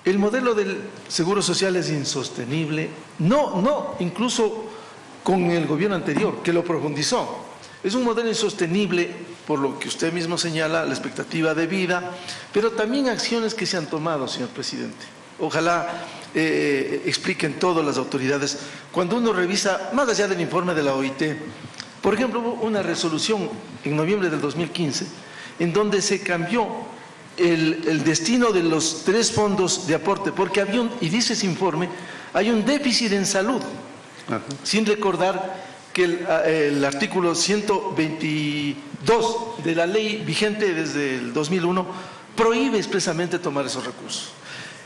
El modelo del Seguro Social es insostenible. No, incluso con el gobierno anterior, que lo profundizó. Es un modelo insostenible por lo que usted mismo señala, la expectativa de vida, pero también acciones que se han tomado, señor presidente. Ojalá expliquen todas las autoridades. Cuando uno revisa, más allá del informe de la OIT, por ejemplo, hubo una resolución en noviembre del 2015 en donde se cambió el destino de los 3 fondos de aporte, porque había y dice ese informe, hay un déficit en salud, sin recordar que el artículo 122 de la ley vigente desde el 2001 prohíbe expresamente tomar esos recursos.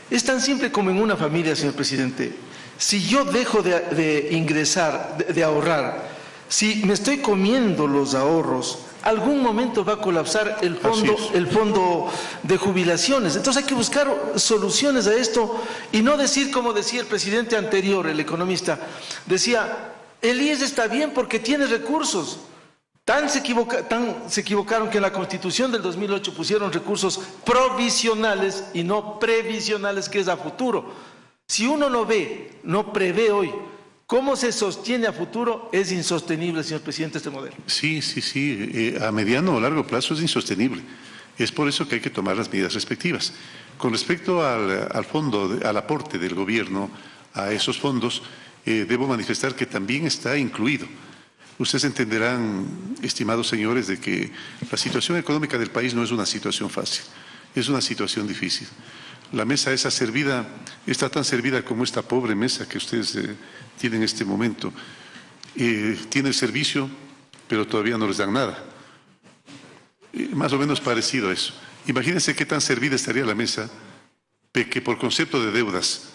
Es tan simple como en una familia, señor presidente. Si yo dejo de ingresar, de ahorrar, si me estoy comiendo los ahorros, algún momento va a colapsar el fondo de jubilaciones. Entonces hay que buscar soluciones a esto y no decir como decía el presidente anterior, el economista, decía, el IES está bien porque tiene recursos. Tan se equivocaron que en la Constitución del 2008 pusieron recursos provisionales y no previsionales, que es a futuro. Si uno no prevé hoy cómo se sostiene a futuro, es insostenible, señor presidente, este modelo. Sí. A mediano o largo plazo es insostenible. Es por eso que hay que tomar las medidas respectivas. Con respecto al fondo, al aporte del gobierno a esos fondos, debo manifestar que también está incluido. Ustedes entenderán, estimados señores, de que la situación económica del país no es una situación fácil, es una situación difícil. La mesa esa servida, está tan servida como esta pobre mesa que ustedes tienen en este momento. Tiene el servicio, pero todavía no les dan nada. Más o menos parecido a eso. Imagínense qué tan servida estaría la mesa que por concepto de deudas,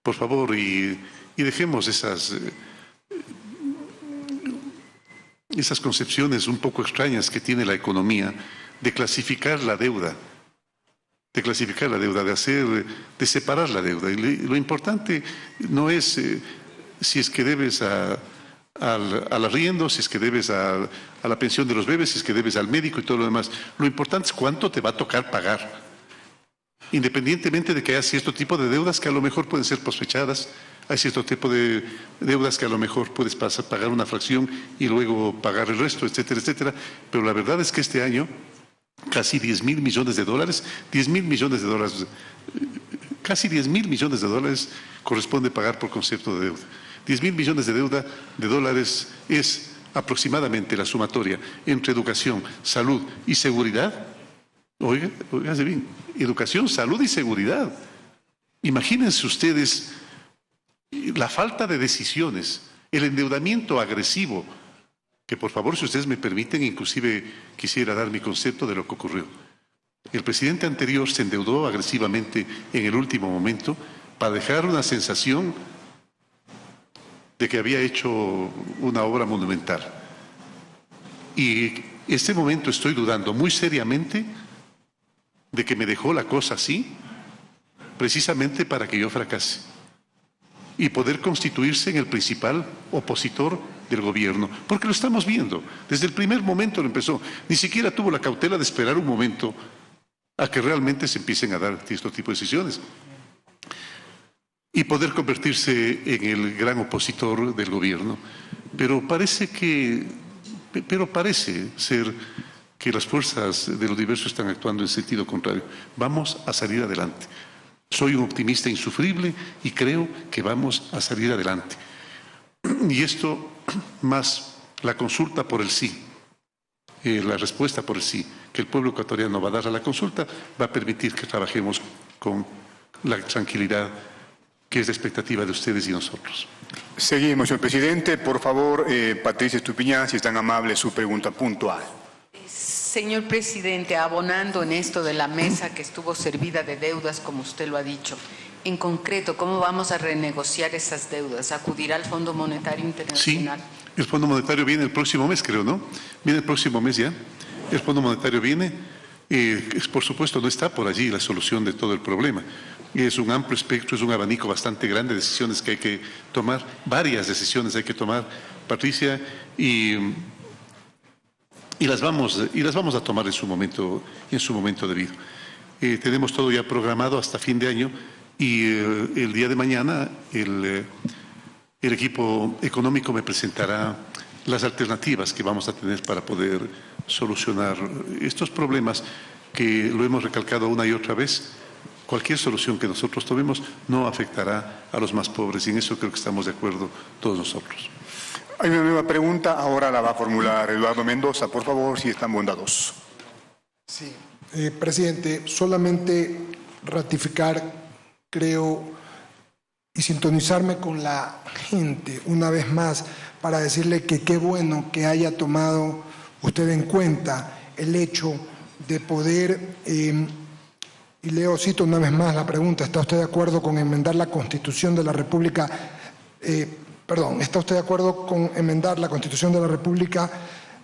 por favor, y dejemos esas concepciones un poco extrañas que tiene la economía de clasificar la deuda, de separar la deuda. Y lo importante no es si es que debes al arriendo, si es que debes a la pensión de los bebés, si es que debes al médico y todo lo demás. Lo importante es cuánto te va a tocar pagar, independientemente de que haya cierto tipo de deudas que a lo mejor pueden ser posfechadas. Hay cierto tipo de deudas que a lo mejor puedes pagar una fracción y luego pagar el resto, etcétera, etcétera. Pero la verdad es que este año casi 10.000 millones de dólares, casi 10.000 millones de dólares corresponde pagar por concepto de deuda. 10.000 millones de dólares es aproximadamente la sumatoria entre educación, salud y seguridad. Óiganse bien, educación, salud y seguridad. Imagínense ustedes la falta de decisiones, el endeudamiento agresivo, que por favor, si ustedes me permiten, inclusive quisiera dar mi concepto de lo que ocurrió. El presidente anterior se endeudó agresivamente en el último momento para dejar una sensación de que había hecho una obra monumental. Y en este momento estoy dudando muy seriamente de que me dejó la cosa así, precisamente para que yo fracase y poder constituirse en el principal opositor del gobierno, porque lo estamos viendo, desde el primer momento lo empezó, ni siquiera tuvo la cautela de esperar un momento a que realmente se empiecen a dar este tipo de decisiones y poder convertirse en el gran opositor del gobierno. Pero parece ser que las fuerzas del universo están actuando en sentido contrario. Vamos a salir adelante. Soy un optimista insufrible y creo que vamos a salir adelante. Y esto, más la consulta por el sí, la respuesta por el sí, que el pueblo ecuatoriano va a dar a la consulta, va a permitir que trabajemos con la tranquilidad que es la expectativa de ustedes y nosotros. Seguimos, señor presidente. Por favor, Patricia Estupiñán, si es tan amable, su pregunta puntual. Señor presidente, abonando en esto de la mesa que estuvo servida de deudas, como usted lo ha dicho, en concreto, ¿cómo vamos a renegociar esas deudas? ¿Acudirá al Fondo Monetario Internacional? Sí, El Fondo Monetario viene el próximo mes, creo, ¿no? Viene el próximo mes ya. El Fondo Monetario viene. Por supuesto, no está por allí la solución de todo el problema. Es un amplio espectro, es un abanico bastante grande de decisiones que hay que tomar. Varias decisiones hay que tomar, Patricia, y las vamos a tomar en su momento debido. Tenemos todo ya programado hasta fin de año y el día de mañana el equipo económico me presentará las alternativas que vamos a tener para poder solucionar estos problemas que lo hemos recalcado una y otra vez. Cualquier solución que nosotros tomemos no afectará a los más pobres y en eso creo que estamos de acuerdo todos nosotros. Hay una nueva pregunta, ahora la va a formular Eduardo Mendoza. Por favor, si están bondadosos. Sí, presidente, solamente ratificar, creo, y sintonizarme con la gente una vez más para decirle que qué bueno que haya tomado usted en cuenta el hecho de poder, y leo, cito una vez más la pregunta, ¿está usted de acuerdo con enmendar la Constitución de la República? ¿Está usted de acuerdo con enmendar la Constitución de la República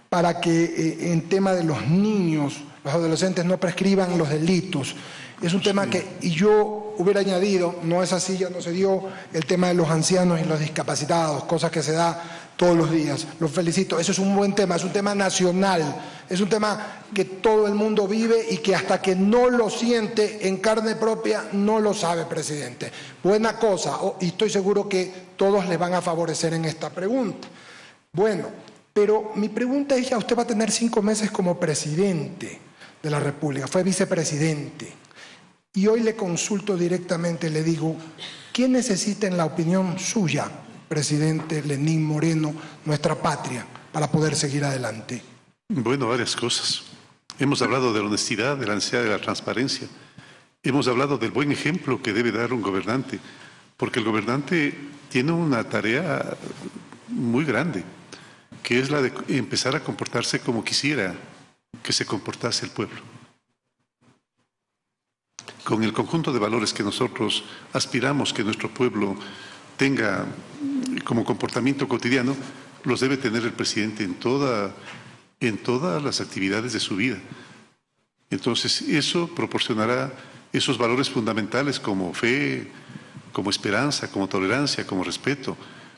para que en tema de los niños, los adolescentes no prescriban los delitos? Es un tema que, y yo hubiera añadido, no es así, ya no se dio, el tema de los ancianos y los discapacitados, cosas que se da todos los días. Los felicito, eso es un buen tema, es un tema nacional, es un tema que todo el mundo vive y que hasta que no lo siente en carne propia no lo sabe, presidente. Buena cosa, y estoy seguro que todos le van a favorecer en esta pregunta. Bueno, pero mi pregunta es, ya usted va a tener 5 meses como presidente de la República, fue vicepresidente. Y hoy le consulto directamente, le digo, ¿qué necesita en la opinión suya, presidente Lenín Moreno, nuestra patria, para poder seguir adelante? Bueno, varias cosas. Hemos hablado de la honestidad, de la necesidad de la transparencia. Hemos hablado del buen ejemplo que debe dar un gobernante, porque el gobernante tiene una tarea muy grande, que es la de empezar a comportarse como quisiera que se comportase el pueblo. Con el conjunto de valores que nosotros aspiramos que nuestro pueblo tenga como comportamiento cotidiano, los debe tener el presidente en todas las actividades de su vida. Entonces, eso proporcionará esos valores fundamentales como fe, como esperanza, como tolerancia, como respeto,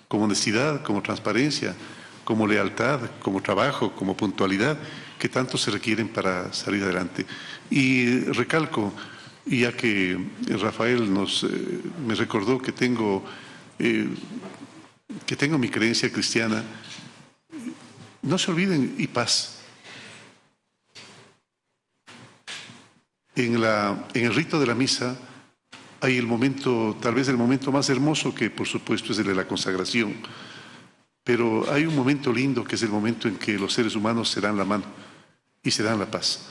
como honestidad, como transparencia, como lealtad, como trabajo, como puntualidad, que tanto se requieren para salir adelante. Y recalco, y ya que Rafael me recordó que tengo mi creencia cristiana, no se olviden, y paz. En el rito de la misa hay el momento, tal vez el momento más hermoso, que por supuesto es el de la consagración, pero hay un momento lindo que es el momento en que los seres humanos se dan la mano y se dan la paz.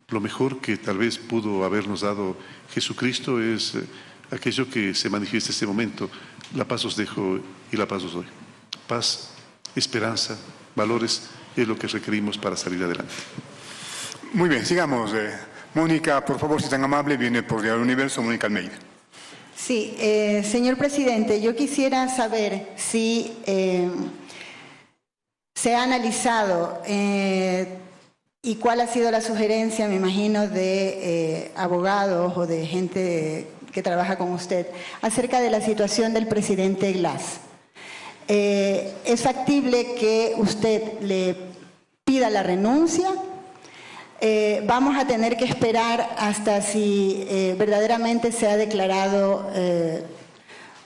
Lo mejor que tal vez pudo habernos dado Jesucristo es aquello que se manifiesta en este momento. La paz os dejo y la paz os doy. Paz, esperanza, valores es lo que requerimos para salir adelante. Muy bien, sigamos. Mónica, por favor, si tan amable, viene por Diario Universo, Mónica Almeida. Sí, señor presidente, yo quisiera saber si se ha analizado y cuál ha sido la sugerencia, me imagino, de abogados o de gente que trabaja con usted acerca de la situación del presidente Glass. ¿Es factible que usted le pida la renuncia? Vamos a tener que esperar hasta si verdaderamente se ha declarado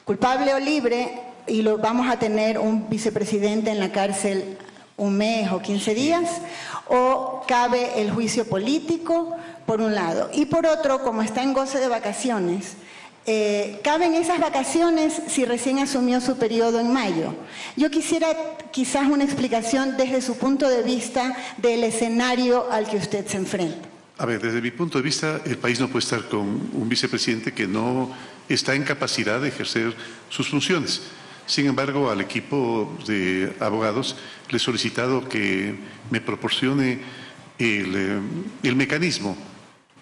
culpable o libre y vamos a tener un vicepresidente en la cárcel 1 mes o 15 días, o cabe el juicio político, por un lado. Y por otro, como está en goce de vacaciones, ¿caben esas vacaciones si recién asumió su periodo en mayo? Yo quisiera quizás una explicación desde su punto de vista del escenario al que usted se enfrenta. A ver, desde mi punto de vista, el país no puede estar con un vicepresidente que no está en capacidad de ejercer sus funciones. Sin embargo, al equipo de abogados le he solicitado que me proporcione el mecanismo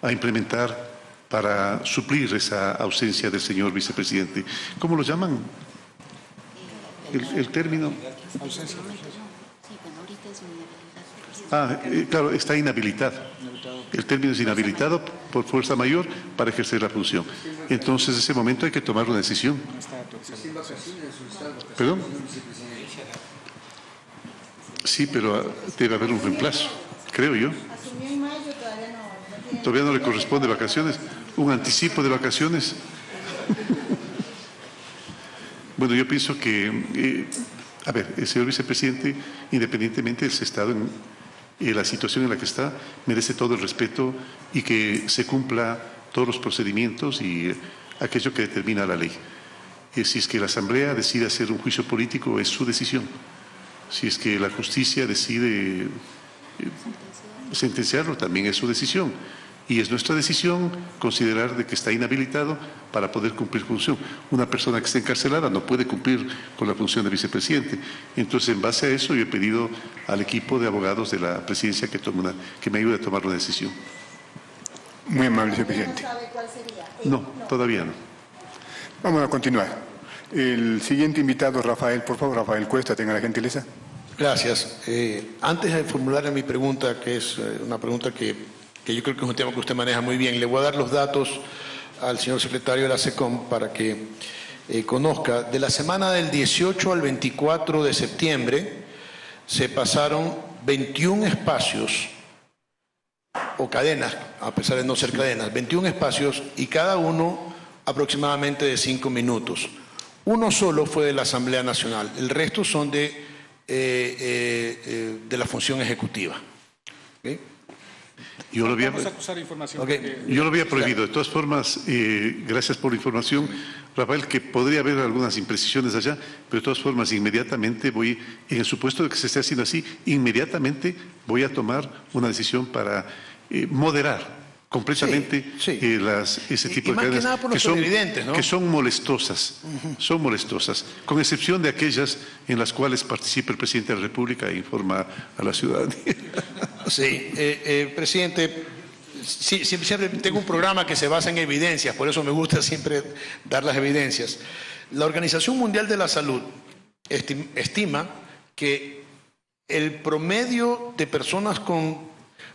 a implementar para suplir esa ausencia del señor vicepresidente. ¿Cómo lo llaman? el término... Claro, está inhabilitado. El término es inhabilitado por fuerza mayor para ejercer la función. Entonces, en ese momento hay que tomar una decisión. ¿Perdón? Sí, pero debe haber un reemplazo, creo yo. Todavía no le corresponde vacaciones. Un anticipo de vacaciones. Bueno, yo pienso que, a ver, el señor vicepresidente, independientemente del estado en la situación en la que está, merece todo el respeto y que se cumpla todos los procedimientos y aquello que determina la ley. Si es que la Asamblea decide hacer un juicio político, es su decisión. Si es que la justicia decide sentenciarlo, también es su decisión. Y es nuestra decisión considerar de que está inhabilitado para poder cumplir función. Una persona que está encarcelada no puede cumplir con la función de vicepresidente. Entonces, en base a eso, yo he pedido al equipo de abogados de la presidencia que me ayude a tomar una decisión. Muy amable, vicepresidente. ¿Sabe cuál sería? No, todavía no. Vamos a continuar. El siguiente invitado, Rafael, por favor, Rafael Cuesta, tenga la gentileza. Gracias. Antes de formular mi pregunta, que es una pregunta que yo creo que es un tema que usted maneja muy bien, le voy a dar los datos al señor secretario de la SECOM para que conozca. De la semana del 18 al 24 de septiembre se pasaron 21 espacios o cadenas, a pesar de no ser cadenas, 21 espacios y cada uno aproximadamente de 5 minutos. Uno solo fue de la Asamblea Nacional, el resto son de la función ejecutiva. ¿Okay? Yo lo había prohibido. Claro. De todas formas, gracias por la información, Rafael, que podría haber algunas imprecisiones allá, pero de todas formas, inmediatamente en el supuesto de que se esté haciendo así, inmediatamente voy a tomar una decisión para moderar completamente ese tipo de cadenas que son molestosas, son molestosas, con excepción de aquellas en las cuales participa el presidente de la República e informa a la ciudadanía. Sí, presidente, siempre tengo un programa que se basa en evidencias, por eso me gusta siempre dar las evidencias. La Organización Mundial de la Salud estima que el promedio de personas con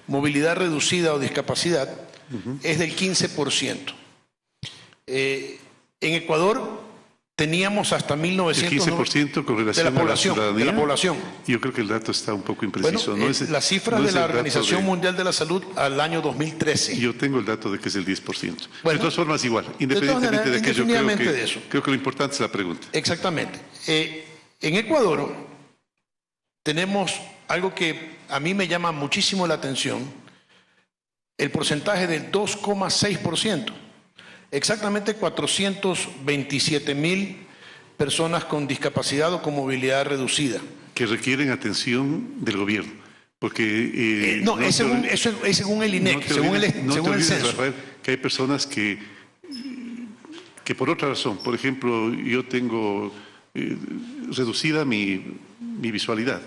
movilidad reducida o discapacidad es del 15%. En Ecuador teníamos hasta 1900... El 15% con relación a la ciudadanía. De la población. Yo creo que el dato está un poco impreciso. Bueno, las cifras de la Organización Mundial de la Salud al año 2013. Yo tengo el dato de que es el 10%. Bueno, de todas formas, igual, independientemente de que yo creo que lo importante es la pregunta. Exactamente. En Ecuador tenemos algo que a mí me llama muchísimo la atención, el porcentaje del 2,6%. Exactamente 427.000 personas con discapacidad o con movilidad reducida. Que requieren atención del gobierno. Porque, es según el INEC, según el censo. Rafael, que hay personas que por otra razón, por ejemplo, yo tengo reducida mi visualidad,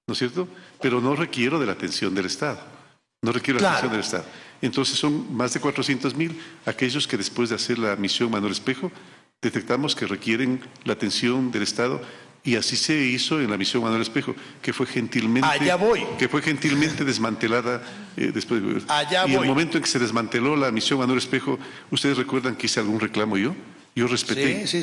¿no es cierto? Pero no requiero de la atención del Estado. No requiere la atención del Estado. Entonces son más de 400.000 aquellos que después de hacer la misión Manuel Espejo detectamos que requieren la atención del Estado y así se hizo en la misión Manuel Espejo, que fue gentilmente, desmantelada después de... Y el momento en que se desmanteló la misión Manuel Espejo, ¿ustedes recuerdan que hice algún reclamo yo? Yo respeté. Sí.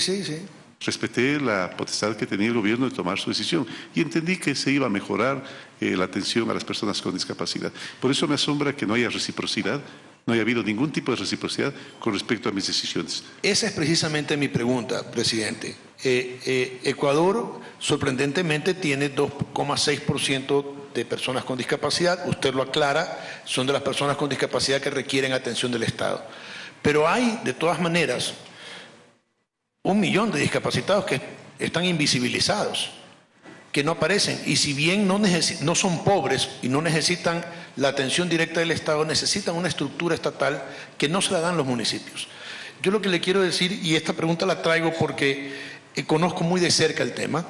Respeté la potestad que tenía el gobierno de tomar su decisión y entendí que se iba a mejorar la atención a las personas con discapacidad. Por eso me asombra que no haya reciprocidad, no haya habido ningún tipo de reciprocidad con respecto a mis decisiones. Esa es precisamente mi pregunta, presidente. Ecuador, sorprendentemente, tiene 2,6% de personas con discapacidad. Usted lo aclara, son de las personas con discapacidad que requieren atención del Estado. Pero hay, de todas maneras, 1 millón de discapacitados que están invisibilizados, que no aparecen, y si bien no son pobres y no necesitan la atención directa del Estado, necesitan una estructura estatal que no se la dan los municipios. Yo lo que le quiero decir, y esta pregunta la traigo porque conozco muy de cerca el tema,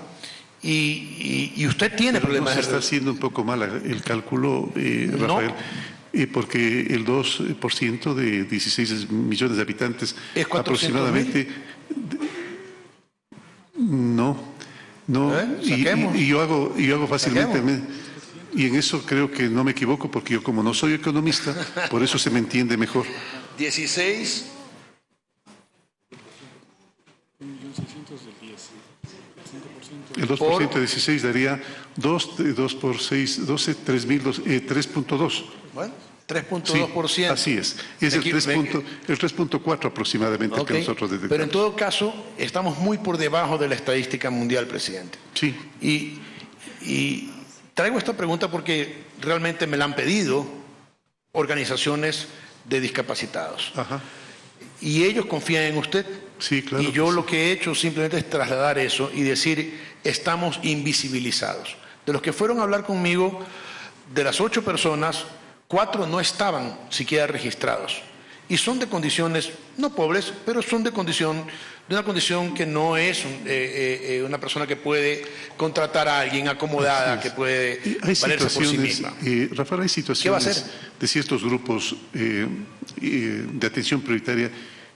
y usted tiene problemas. Se está haciendo un poco mal el cálculo, Rafael. Porque el 2% de 16 millones de habitantes ¿es aproximadamente... No, No, y yo hago fácilmente, y en eso creo que no me equivoco, porque yo como no soy economista, por eso se me entiende mejor. 16. El 2% de 16 daría 2 por 6, 12, 3.2. Bueno, 3.2%. Sí, así es. Es el 3.4 aproximadamente, okay, que nosotros detectamos. Pero en todo caso, estamos muy por debajo de la estadística mundial, presidente. Sí. Y traigo esta pregunta porque realmente me la han pedido organizaciones de discapacitados. Ajá. Y ellos confían en usted. Sí, claro. Y yo lo que he hecho simplemente es trasladar eso y decir, estamos invisibilizados. De los que fueron a hablar conmigo, de las 8 personas, 4 no estaban siquiera registrados. Y son de condiciones, no pobres, pero son de una condición que no es una persona que puede contratar a alguien acomodada, que puede valerse por sí misma. Rafael, hay situaciones de ciertos grupos de atención prioritaria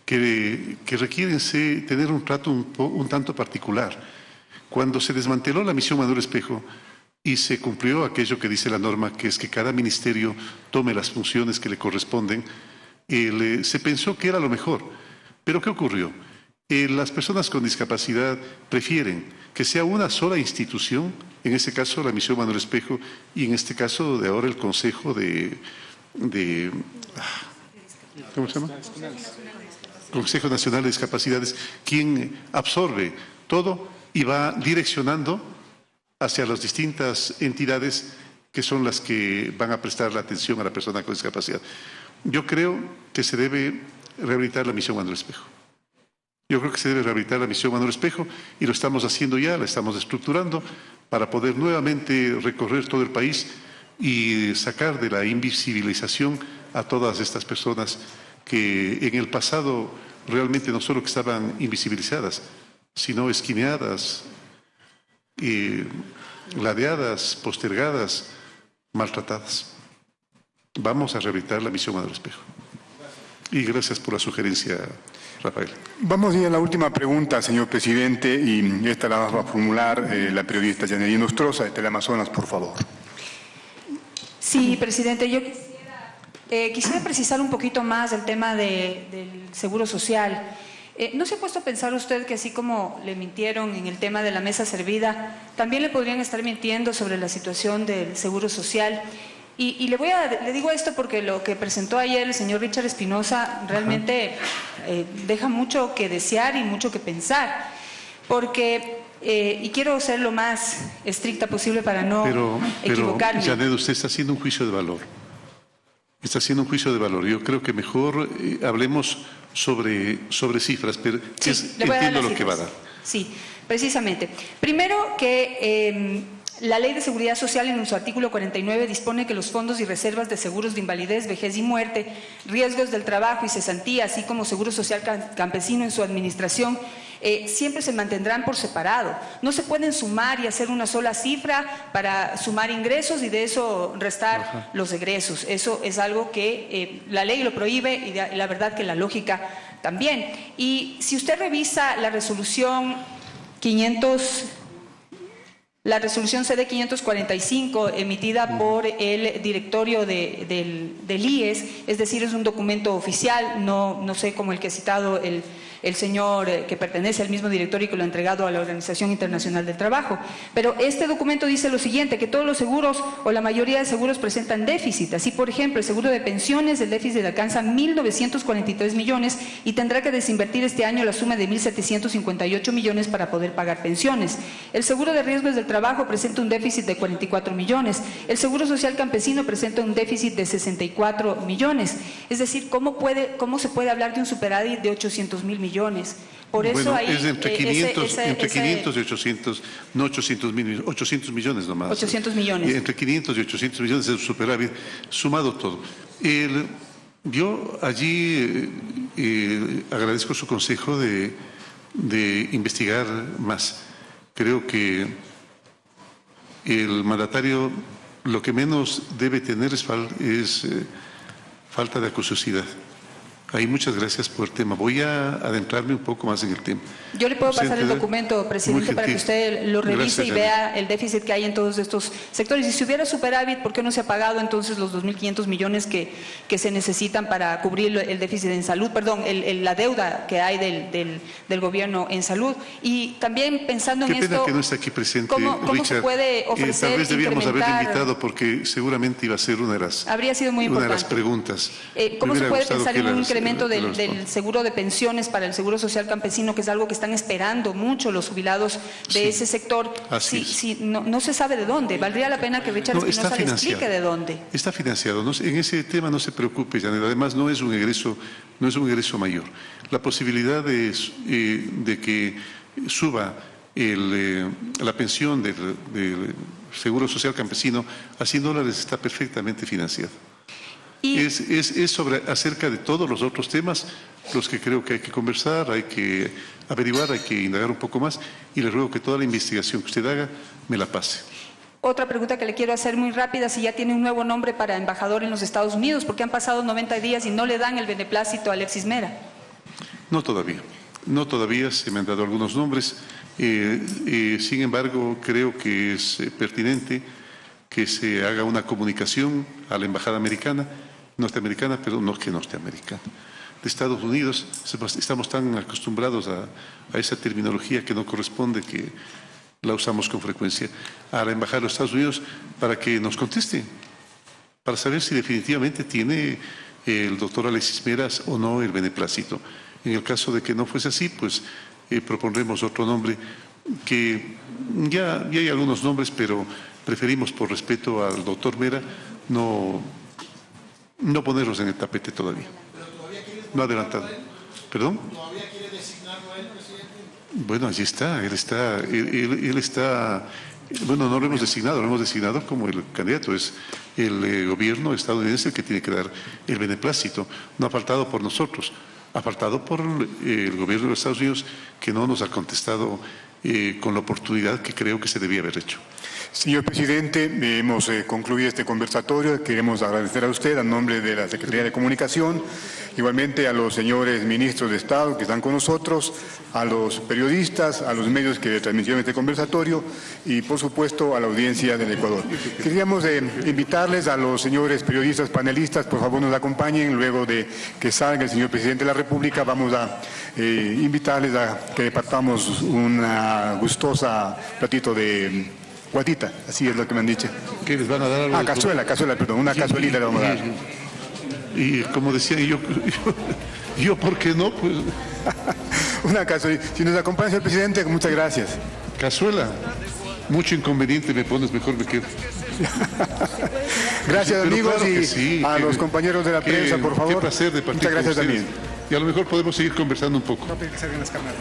que requieren tener un trato un tanto particular. Cuando se desmanteló la misión Manuel Espejo y se cumplió aquello que dice la norma, que es que cada ministerio tome las funciones que le corresponden, se pensó que era lo mejor. Pero ¿qué ocurrió? Las personas con discapacidad prefieren que sea una sola institución, en este caso la misión Manuel Espejo, y en este caso de ahora el Consejo ¿cómo se llama? Consejo Nacional de Discapacidades, quien absorbe todo y va direccionando hacia las distintas entidades que son las que van a prestar la atención a la persona con discapacidad. Yo creo que se debe rehabilitar la misión Manuel Espejo. Yo creo que se debe rehabilitar la misión Manuel Espejo y lo estamos haciendo ya, la estamos estructurando para poder nuevamente recorrer todo el país y sacar de la invisibilización a todas estas personas que en el pasado realmente no solo que estaban invisibilizadas, sino esquineadas, ladeadas, postergadas, maltratadas. Vamos a rehabilitar la misión Manuel Espejo. Y gracias por la sugerencia, Rafael. Vamos a ir a la última pregunta, señor presidente, y esta la va a formular la periodista Yanely Nostroza de Teleamazonas, por favor. Sí, presidente, yo quisiera precisar un poquito más el tema del seguro social. ¿No se ha puesto a pensar usted que así como le mintieron en el tema de la mesa servida, también le podrían estar mintiendo sobre la situación del seguro social? Y le digo esto porque lo que presentó ayer el señor Richard Espinosa realmente deja mucho que desear y mucho que pensar, porque, y quiero ser lo más estricta posible para no equivocarme. Pero, Janet, usted está haciendo un juicio de valor. Está haciendo un juicio de valor. Yo creo que mejor hablemos sobre cifras, pero sí, entiendo lo que va a dar. Sí, precisamente. Primero que la Ley de Seguridad Social en su artículo 49 dispone que los fondos y reservas de seguros de invalidez, vejez y muerte, riesgos del trabajo y cesantía, así como seguro social campesino en su administración, siempre se mantendrán por separado. No se pueden sumar y hacer una sola cifra para sumar ingresos y de eso restar los egresos. Eso es algo que la ley lo prohíbe y la verdad que la lógica también. Y si usted revisa la resolución la resolución CD 545 emitida por el directorio del IES, es decir, es un documento oficial, no sé como el que ha citado el señor que pertenece al mismo directorio y que lo ha entregado a la Organización Internacional del Trabajo. Pero este documento dice lo siguiente, que todos los seguros o la mayoría de seguros presentan déficit. Así, por ejemplo, el seguro de pensiones, el déficit alcanza 1.943 millones y tendrá que desinvertir este año la suma de 1.758 millones para poder pagar pensiones. El seguro de riesgos del trabajo presenta un déficit de 44 millones. El seguro social campesino presenta un déficit de 64 millones. Es decir, ¿cómo se puede hablar de un superávit de 800.000 millones? Por eso bueno, ahí, es entre 500 y 800, no 800 millones nomás. 800 millones. Entre 500 y 800 millones es el superávit, sumado todo. Yo allí agradezco su consejo de investigar más. Creo que el mandatario lo que menos debe tener es falta de acuciosidad. Ahí muchas gracias por el tema. Voy a adentrarme un poco más en el tema. Yo le puedo pasar el documento, presidente, para que usted lo revise y vea el déficit que hay en todos estos sectores. Y si hubiera superávit, ¿por qué no se ha pagado entonces los 2.500 millones que se necesitan para cubrir el déficit en salud? Perdón, la deuda que hay del gobierno en salud. Y también pensando en esto... Qué pena que no está aquí presente, ¿Cómo Richard, se puede ofrecer, tal vez debíamos haberle invitado porque seguramente iba a ser una de las, habría sido muy una de importante. las preguntas. ¿Cómo se puede pensar en un incremento del seguro de pensiones para el Seguro Social Campesino, que es algo que están esperando mucho los jubilados de ese sector? No se sabe de dónde. Valdría la pena que Richard Espinosa le explique de dónde. Está financiado. En ese tema no se preocupe, Janet. Además, no es un egreso mayor. La posibilidad de que suba la pensión del Seguro Social Campesino a $100 está perfectamente financiado. Es acerca de todos los otros temas los que creo que hay que conversar, hay que averiguar, hay que indagar un poco más, y le ruego que toda la investigación que usted haga me la pase. Otra pregunta que le quiero hacer muy rápida, si ya tiene un nuevo nombre para embajador en los Estados Unidos, porque han pasado 90 días y no le dan el beneplácito a Alexis Mera. No todavía se me han dado algunos nombres, sin embargo creo que es pertinente que se haga una comunicación a la embajada norteamericana, de Estados Unidos. Estamos tan acostumbrados a esa terminología que no corresponde, que la usamos con frecuencia, a la embajada de los Estados Unidos para que nos conteste, para saber si definitivamente tiene el doctor Alexis Meras o no el beneplácito. En el caso de que no fuese así, pues propondremos otro nombre, que ya hay algunos nombres, pero preferimos, por respeto al doctor Mera, no ponerlos en el tapete todavía. No adelantado. ¿Perdón? ¿Todavía quiere designarlo a él, presidente? Bueno, allí está. Él está... Bueno, no lo hemos designado como el candidato. Es el gobierno estadounidense el que tiene que dar el beneplácito. No ha faltado por nosotros. Ha faltado por el gobierno de los Estados Unidos, que no nos ha contestado con la oportunidad que creo que se debía haber hecho. Señor presidente, hemos concluido este conversatorio. Queremos agradecer a usted, a nombre de la Secretaría de Comunicación, igualmente a los señores ministros de Estado que están con nosotros, a los periodistas, a los medios que transmitieron este conversatorio y, por supuesto, a la audiencia del Ecuador. Queríamos invitarles a los señores periodistas panelistas, por favor nos acompañen. Luego de que salga el señor presidente de la República, vamos a invitarles a que repartamos una gustosa platito de guatita, así es lo que me han dicho. ¿Qué les van a dar? Una cazuelita le vamos a dar. Y como decía yo ¿por qué no? Pues... una cazuelita. Si nos acompaña el presidente, muchas gracias. Cazuela, mucho inconveniente me pones, mejor me quedo. Gracias, amigos, claro, a los compañeros de la prensa, por favor. Qué placer de partir. Muchas gracias también. Y a lo mejor podemos seguir conversando un poco. No tiene que ser en las cámaras.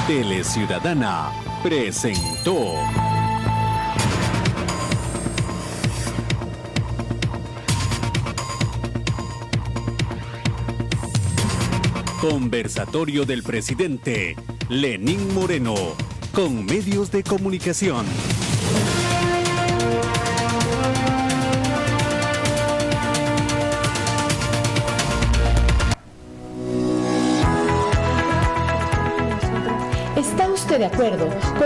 Teleciudadana presentó Conversatorio del presidente Lenín Moreno con medios de comunicación. ¿Está usted de acuerdo con